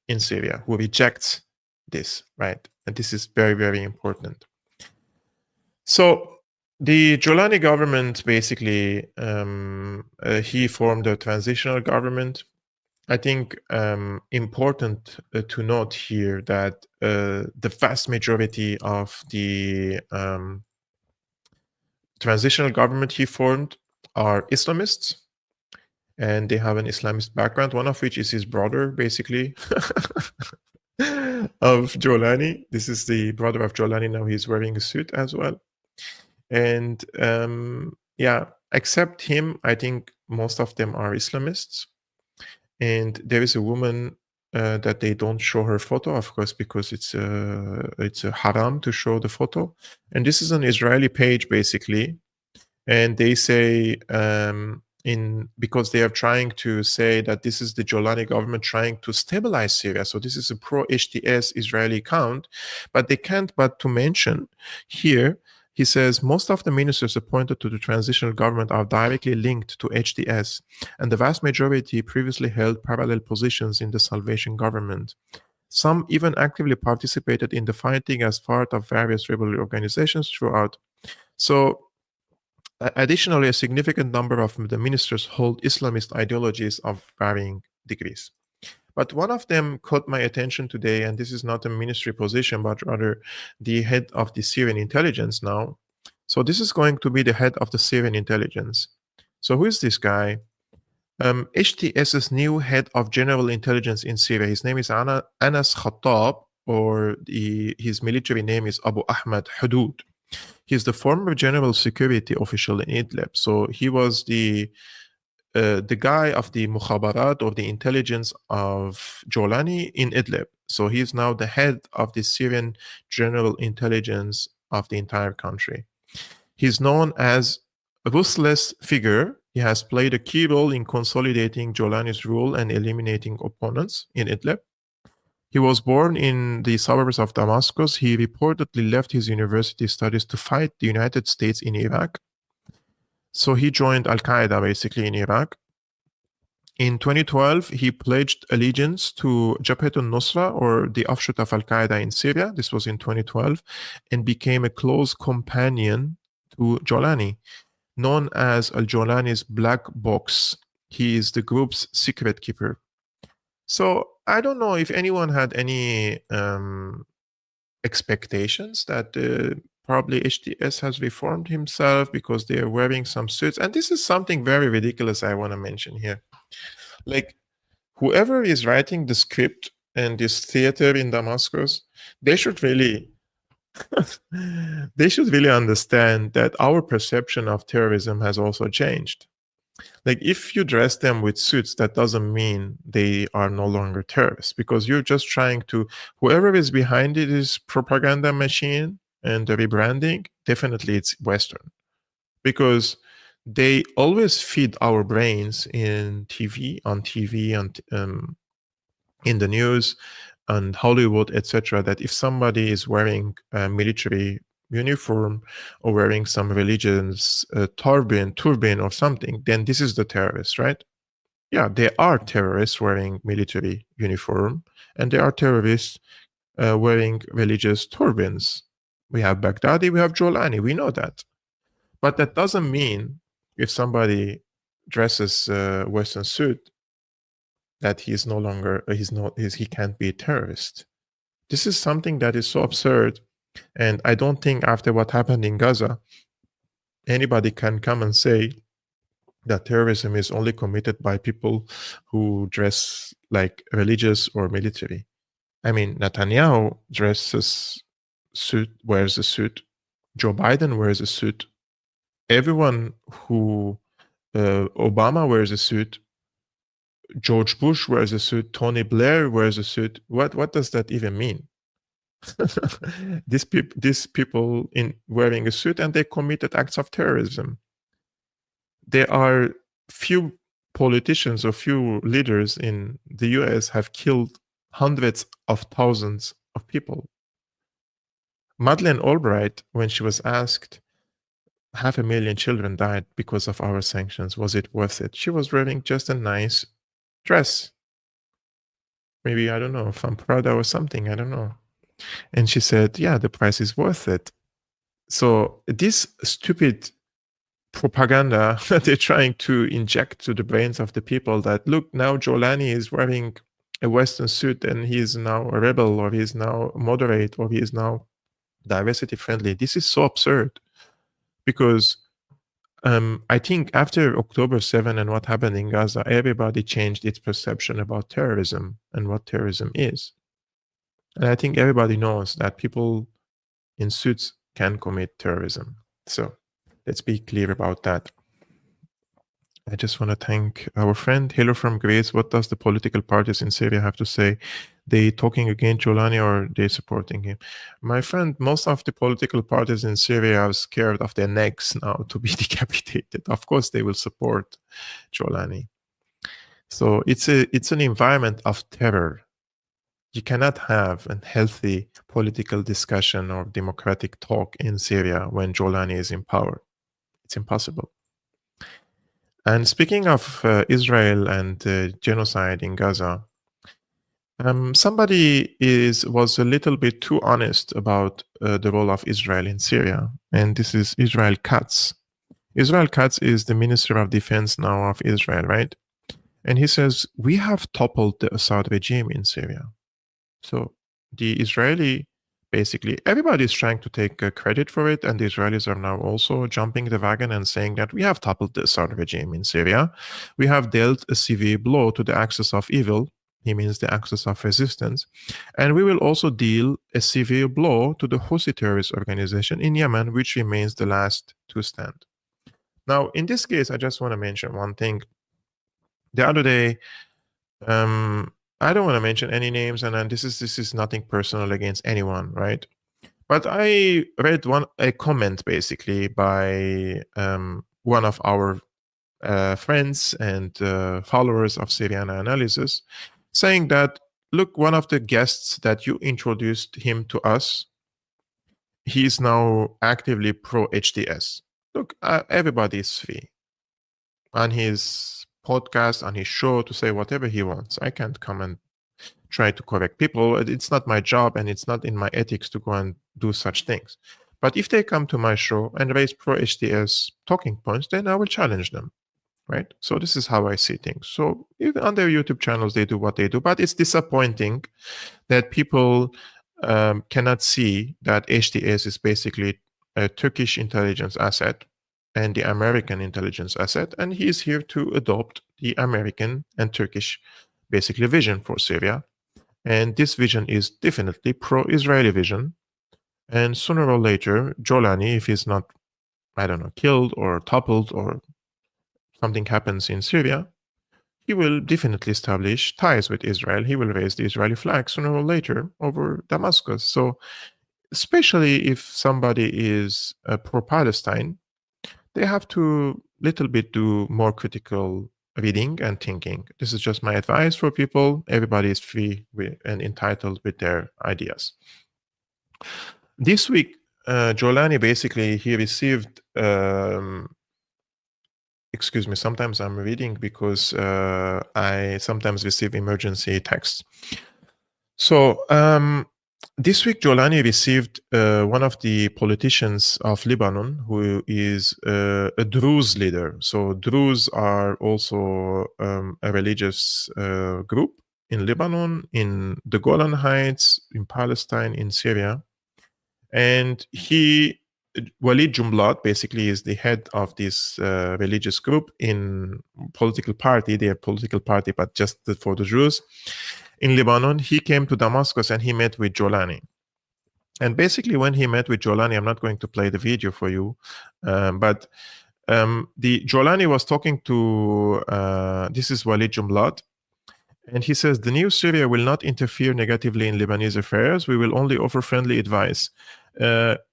in Syria who rejects this, right? And this is very important. So the Jolani government basically, he formed a transitional government, I think important to note here that the vast majority of the transitional government he formed are Islamists, and they have an Islamist background, one of which is his brother, basically, of Jolani. This is the brother of Jolani. Now he's wearing a suit as well. And yeah, except him, I think most of them are Islamists. And there is a woman that they don't show her photo, of course, because it's a haram to show the photo. And this is an Israeli page, basically. And they say because they are trying to say that this is the Jolani government trying to stabilize Syria. So this is a pro-HTS Israeli account, but they can't but to mention here, he says most of the ministers appointed to the transitional government are directly linked to HTS, and the vast majority previously held parallel positions in the Salvation government. Some even actively participated in the fighting as part of various rebel organizations throughout. So additionally, a significant number of the ministers hold Islamist ideologies of varying degrees. But one of them caught my attention today, and this is not a ministry position, but rather the head of the Syrian intelligence now. So this is going to be the head of the Syrian intelligence. So who is this guy? HTS's new head of general intelligence in Syria. His name is Anas Khattab, or his military name is Abu Ahmad Hudud. He's the former general security official in Idlib. So he was the guy of the mukhabarat, or the intelligence of Jolani in Idlib. So he's now the head of the Syrian general intelligence of the entire country. He's known as a ruthless figure. He has played a key role in consolidating Jolani's rule and eliminating opponents in Idlib. He was born in the suburbs of Damascus. He reportedly left his university studies to fight the United States in Iraq. So he joined Al-Qaeda basically in Iraq. In 2012, he pledged allegiance to Jabhat al-Nusra, or the offshoot of Al-Qaeda in Syria. This was in 2012, and became a close companion to Jolani, known as Al-Jolani's black box. He is the group's secret keeper. So I don't know if anyone had any expectations that probably HTS has reformed himself because they are wearing some suits. And this is something very ridiculous I want to mention here. Like, whoever is writing the script and this theater in Damascus, they should really understand that our perception of terrorism has also changed. Like, if you dress them with suits, that doesn't mean they are no longer terrorists, because you're just trying to, whoever is behind it is propaganda machine and the rebranding, definitely it's Western, because they always feed our brains on TV, and in the news and Hollywood, etc., that if somebody is wearing a military uniform or wearing some religious turban or something, then this is the terrorist, right? Yeah, there are terrorists wearing military uniform, and there are terrorists wearing religious turbans. We have Baghdadi, we have Jolani, we know that. But that doesn't mean if somebody dresses a Western suit that he is no longer, he can't be a terrorist. This is something that is so absurd. And I don't think after what happened in Gaza, anybody can come and say that terrorism is only committed by people who dress like religious or military. I mean, Netanyahu wears a suit. Joe Biden wears a suit. Everyone who, Obama wears a suit. George Bush wears a suit. Tony Blair wears a suit. What does that even mean? These people in wearing a suit, and they committed acts of terrorism. There are few politicians or few leaders in the US have killed hundreds of thousands of people. Madeleine Albright, when she was asked, 500,000 children died because of our sanctions, was it worth it? She was wearing just a nice dress. Maybe, I don't know, from Prada or something, I don't know. And she said, yeah, the price is worth it. So these stupid propaganda that they're trying to inject to the brains of the people that, look, now Jolani is wearing a Western suit and he is now a rebel, or he is now moderate, or he is now diversity friendly. This is so absurd, because I think after October 7 and what happened in Gaza, everybody changed its perception about terrorism and what terrorism is. And I think everybody knows that people in suits can commit terrorism. So let's be clear about that. I just want to thank our friend Hilo from Greece. What does the political parties in Syria have to say? They talking against Jolani, or they supporting him? My friend, most of the political parties in Syria are scared of their necks now to be decapitated. Of course, they will support Jolani. So it's an environment of terror. You cannot have a healthy political discussion or democratic talk in Syria when Jolani is in power. It's impossible. And speaking of Israel and genocide in Gaza, somebody was a little bit too honest about the role of Israel in Syria, and this is Israel Katz. Israel Katz is the Minister of Defense now of Israel, right? And he says, we have toppled the Assad regime in Syria. So the Israeli, basically, everybody is trying to take credit for it, and the Israelis are now also jumping the wagon and saying that we have toppled the Assad regime in Syria. We have dealt a severe blow to the axis of evil. He means the axis of resistance. And we will also deal a severe blow to the Houthi terrorist organization in Yemen, which remains the last to stand. Now, in this case, I just want to mention one thing. The other day, I don't want to mention any names, and this is nothing personal against anyone, right? But I read a comment basically by one of our friends and followers of Syriana Analysis, saying that, look, one of the guests that you introduced him to us, he is now actively pro-HTS. Look, everybody is free on his podcast, on his show, to say whatever he wants. I can't come and try to correct people. It's not my job, and it's not in my ethics to go and do such things. But if they come to my show and raise pro-HTS talking points, then I will challenge them, right? So this is how I see things. So even on their YouTube channels, they do what they do, but it's disappointing that people cannot see that HTS is basically a Turkish intelligence asset and the American intelligence asset, and he is here to adopt the American and Turkish basically vision for Syria. And this vision is definitely pro-Israeli vision. And sooner or later, Jolani, if he's not, I don't know, killed or toppled or something happens in Syria, he will definitely establish ties with Israel. He will raise the Israeli flag sooner or later over Damascus. So especially if somebody is pro-Palestine, they have to little bit do more critical reading and thinking. This is just my advice for people. Everybody is free and entitled with their ideas. This week, Jolani basically, he received, excuse me, sometimes I'm reading because I sometimes receive emergency texts. So this week, Jolani received one of the politicians of Lebanon, who is a Druze leader. So Druze are also a religious group in Lebanon, in the Golan Heights, in Palestine, in Syria. And Walid Jumblat, basically is the head of this religious group in political party, their political party, but just for the Druze. In Lebanon, he came to Damascus and he met with Jolani. And basically when he met with Jolani, I'm not going to play the video for you, but the Jolani was talking to, this is Walid Jumblat, and he says, the new Syria will not interfere negatively in Lebanese affairs. We will only offer friendly advice.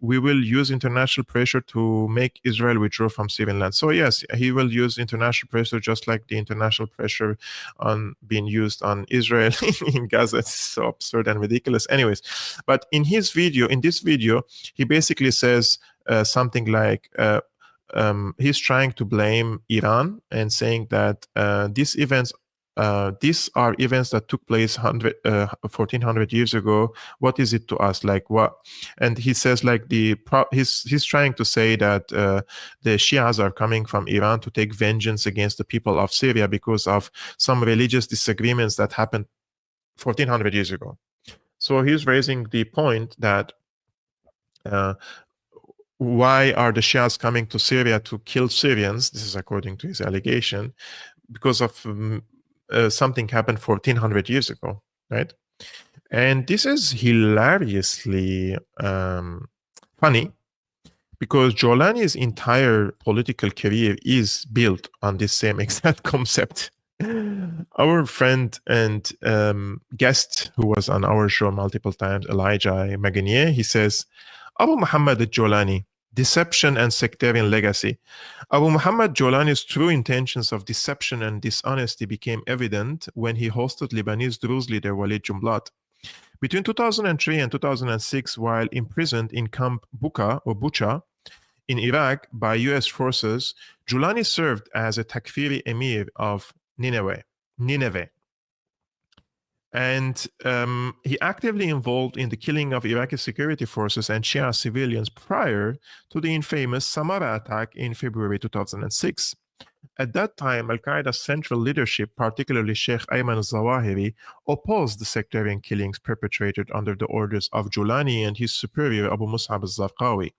We will use international pressure to make Israel withdraw from Syrian land. So yes, he will use international pressure, just like the international pressure on being used on Israel in Gaza. It's so absurd and ridiculous. Anyways, but in this video, he basically says something like, he's trying to blame Iran and saying that these events these are events that took place 1400 years ago. What is it to us? Like what? And he says like he's trying to say that the Shias are coming from Iran to take vengeance against the people of Syria because of some religious disagreements that happened 1400 years ago. So he's raising the point that why are the Shias coming to Syria to kill Syrians? This is according to his allegation, because of something happened 1400 years ago, right? And this is hilariously funny, because Jolani's entire political career is built on this same exact concept. Our friend and guest who was on our show multiple times, Elijah Maganier, he says, Abu Muhammad al-Jolani, deception and sectarian legacy. Abu Muhammad Jolani's true intentions of deception and dishonesty became evident when he hosted Lebanese Druze leader Walid Jumblat. Between 2003 and 2006, while imprisoned in Camp Bucha in Iraq by US forces, Jolani served as a Takfiri emir of Nineveh. And he actively involved in the killing of Iraqi security forces and Shia civilians prior to the infamous Samara attack in February 2006. At that time, Al-Qaeda's central leadership, particularly Sheikh Ayman al-Zawahiri, opposed the sectarian killings perpetrated under the orders of Jolani and his superior Abu Mus'ab al-Zarqawi.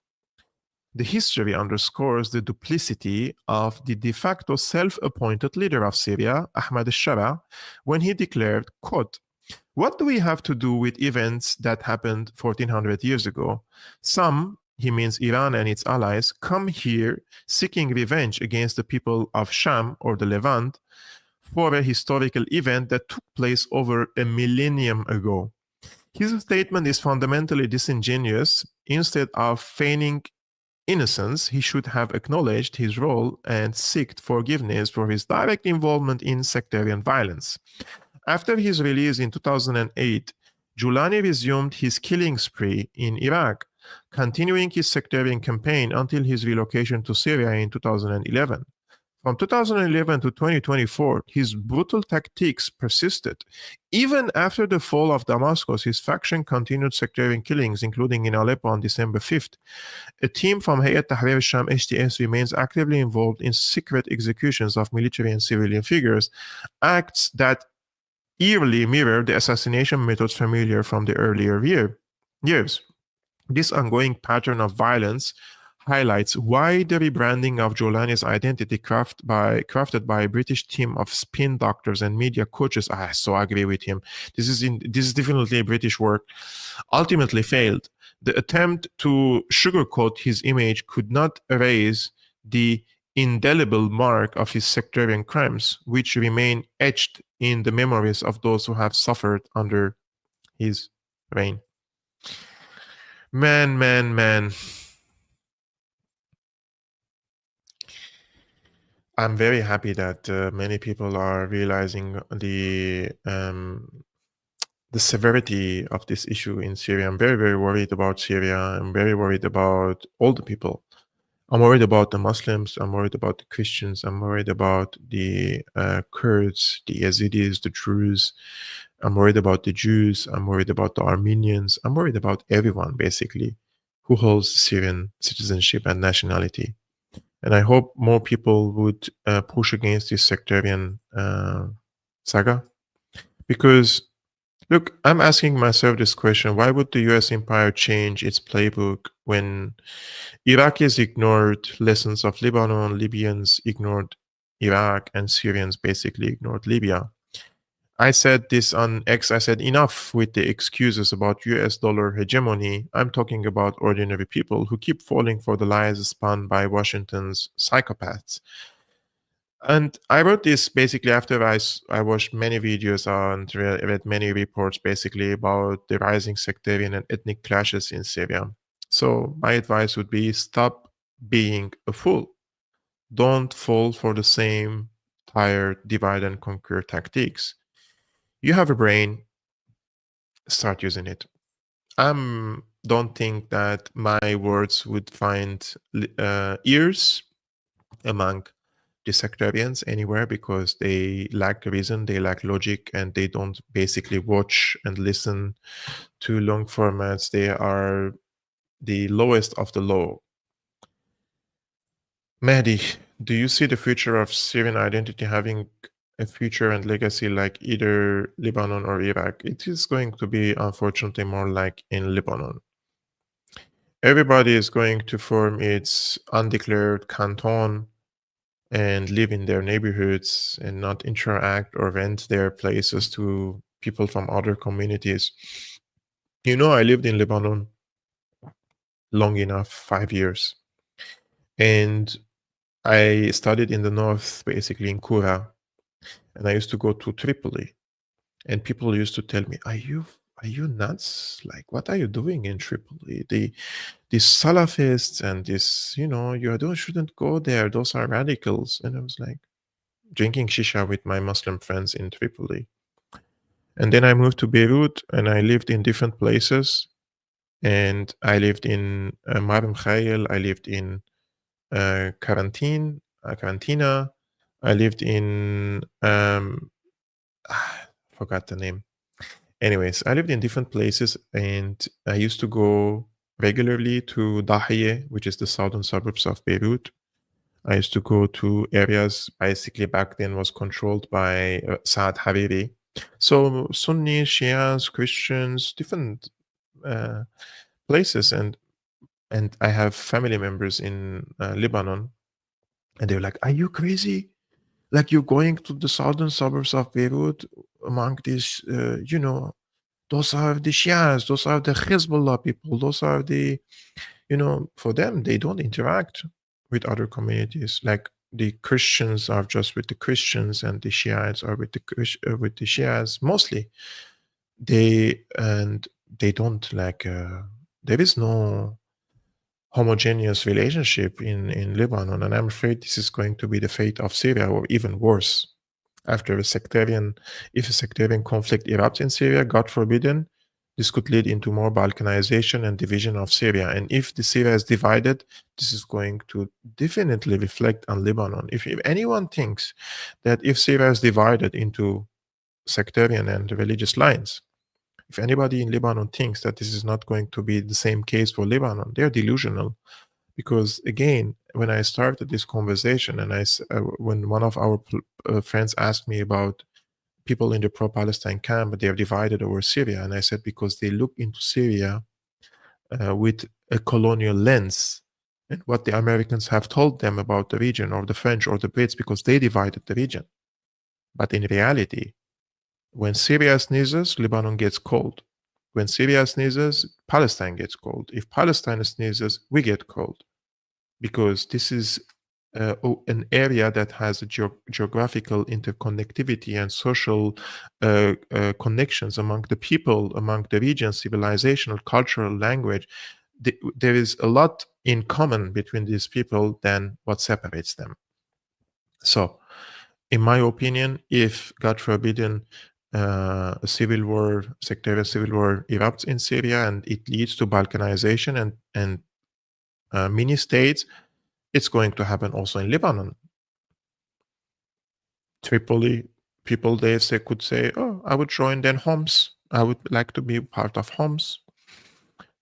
The history underscores the duplicity of the de facto self-appointed leader of Syria, Ahmad al-Shara, when he declared, quote, "What do we have to do with events that happened 1400 years ago? Some," he means Iran and its allies, "come here seeking revenge against the people of Sham or the Levant for a historical event that took place over a millennium ago." His statement is fundamentally disingenuous. Instead of feigning innocence, he should have acknowledged his role and sought forgiveness for his direct involvement in sectarian violence. After his release in 2008, Jolani resumed his killing spree in Iraq, continuing his sectarian campaign until his relocation to Syria in 2011. From 2011 to 2024, his brutal tactics persisted. Even after the fall of Damascus, his faction continued sectarian killings, including in Aleppo on December 5th. A team from Hayat Tahrir al-Sham HTS remains actively involved in secret executions of military and civilian figures, acts that eerily mirror the assassination methods familiar from the earlier years. This ongoing pattern of violence highlights why the rebranding of Jolani's identity crafted by a British team of spin doctors and media coaches, I so agree with him, this is definitely British work, ultimately failed. The attempt to sugarcoat his image could not erase the indelible mark of his sectarian crimes, which remain etched in the memories of those who have suffered under his reign. Man. I'm very happy that many people are realizing the severity of this issue in Syria. I'm very, very worried about Syria. I'm very worried about all the people. I'm worried about the Muslims. I'm worried about the Christians. I'm worried about the Kurds, the Yazidis, the Druze. I'm worried about the Jews. I'm worried about the Armenians. I'm worried about everyone, basically, who holds Syrian citizenship and nationality. And I hope more people would push against this sectarian saga. Because, look, I'm asking myself this question: why would the US empire change its playbook when Iraqis ignored lessons of Lebanon, Libyans ignored Iraq, and Syrians basically ignored Libya? I said this on X, I said enough with the excuses about US dollar hegemony. I'm talking about ordinary people who keep falling for the lies spun by Washington's psychopaths. And I wrote this basically after I watched many videos and read many reports basically about the rising sectarian and ethnic clashes in Syria. So my advice would be, stop being a fool. Don't fall for the same tired divide and conquer tactics. You have a brain, start using it. Don't think that my words would find ears among the sectarians anywhere because they lack reason, they lack logic, and they don't basically watch and listen to long formats. They are the lowest of the low. Mehdi, do you see the future of Syrian identity having a future and legacy like either Lebanon or Iraq? It is going to be, unfortunately, more like in Lebanon. Everybody is going to form its undeclared canton and live in their neighborhoods and not interact or rent their places to people from other communities. You know, I lived in Lebanon long enough, 5 years. And I studied in the north, basically in Kura, and I used to go to Tripoli. And people used to tell me, are you nuts? Like, what are you doing in Tripoli? These Salafists and this, you shouldn't go there. Those are radicals. And I was like, drinking shisha with my Muslim friends in Tripoli. And then I moved to Beirut and I lived in different places. And I lived in Mar Mkhail, I lived in Karantina. I lived in, forgot the name. Anyways, I lived in different places and I used to go regularly to Dahiye, which is the southern suburbs of Beirut. I used to go to areas basically back then was controlled by Saad Hariri. So Sunni, Shias, Christians, different places. And I have family members in Lebanon. And they're like, are you crazy? Like you're going to the southern suburbs of Beirut among these, those are the Shias, those are the Hezbollah people, those are the, for them, they don't interact with other communities. Like the Christians are just with the Christians and the Shiites are with the Shias mostly. They don't like, there is no homogeneous relationship in Lebanon, and I'm afraid this is going to be the fate of Syria, or even worse. If a sectarian conflict erupts in Syria, God forbidden, this could lead into more Balkanization and division of Syria. And if the Syria is divided, this is going to definitely reflect on Lebanon. If anyone thinks that if Syria is divided into sectarian and religious lines, if anybody in Lebanon thinks that this is not going to be the same case for Lebanon, they're delusional. Because again, when I started this conversation and when one of our friends asked me about people in the pro-Palestine camp, they're divided over Syria. And I said, because they look into Syria with a colonial lens and what the Americans have told them about the region, or the French or the Brits, because they divided the region. But in reality, when Syria sneezes, Lebanon gets cold. When Syria sneezes, Palestine gets cold. If Palestine sneezes, we get cold. Because this is an area that has a geographical interconnectivity and social connections among the people, among the region, civilizational, cultural, language. There is a lot in common between these people than what separates them. So, in my opinion, if, God forbidden, a sectarian civil war erupts in Syria and it leads to Balkanization and mini states, it's going to happen also in Lebanon. Tripoli, people there could say, oh, I would join then Homs. I would like to be part of Homs.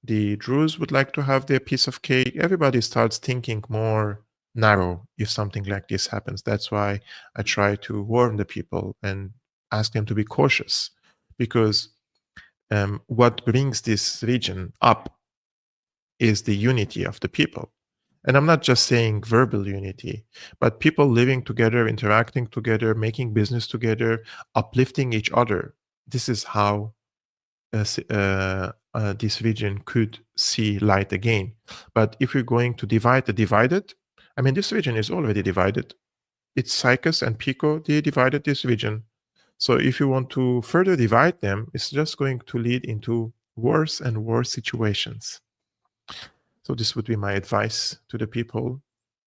The Druze would like to have their piece of cake. Everybody starts thinking more narrow if something like this happens. That's why I try to warn the people and ask them to be cautious, because what brings this region up is the unity of the people. And I'm not just saying verbal unity, but people living together, interacting together, making business together, uplifting each other. This is how this region could see light again. But if we're going to divide the divided, I mean, this region is already divided. It's Cyprus and Pico, they divided this region. So if you want to further divide them, it's just going to lead into worse and worse situations. So this would be my advice to the people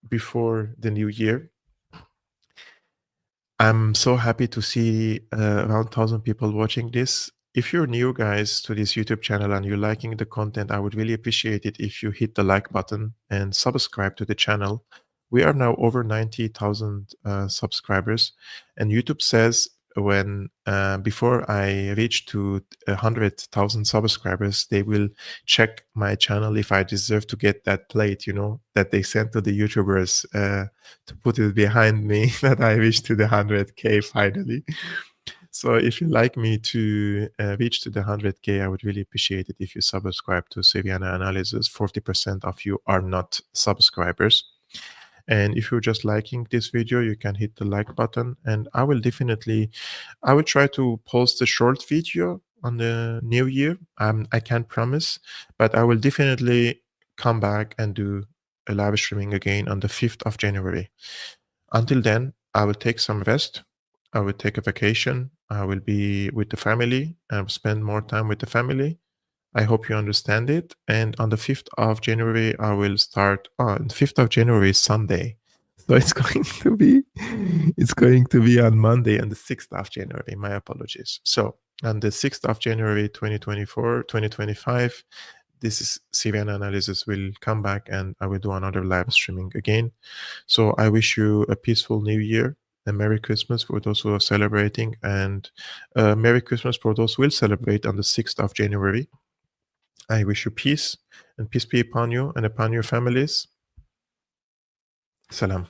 before the new year. I'm so happy to see around 1,000 people watching this. If you're new, guys, to this YouTube channel and you're liking the content, I would really appreciate it if you hit the like button and subscribe to the channel. We are now over 90,000 subscribers, and YouTube says when before I reach to 100,000 subscribers, they will check my channel if I deserve to get that plate, you know, that they sent to the YouTubers to put it behind me that I reached to the 100K finally. So if you like me to reach to the 100K, I would really appreciate it if you subscribe to Syriana Analysis. 40% of you are not subscribers. And if you're just liking this video, you can hit the like button. And I will try to post a short video on the new year. I can't promise, but I will definitely come back and do a live streaming again on the 5th of January. Until then, I will take some rest. I will take a vacation. I will be with the family. I will spend more time with the family. I hope you understand it. And on the 5th of January, I will start. The 5th of January is Sunday. So it's going to be on Monday on the 6th of January. My apologies. So on the 6th of January, 2025, this is Syrian Analysis will come back and I will do another live streaming again. So I wish you a peaceful new year. A Merry Christmas for those who are celebrating, and Merry Christmas for those who will celebrate on the 6th of January. I wish you peace, and peace be upon you and upon your families. Salam.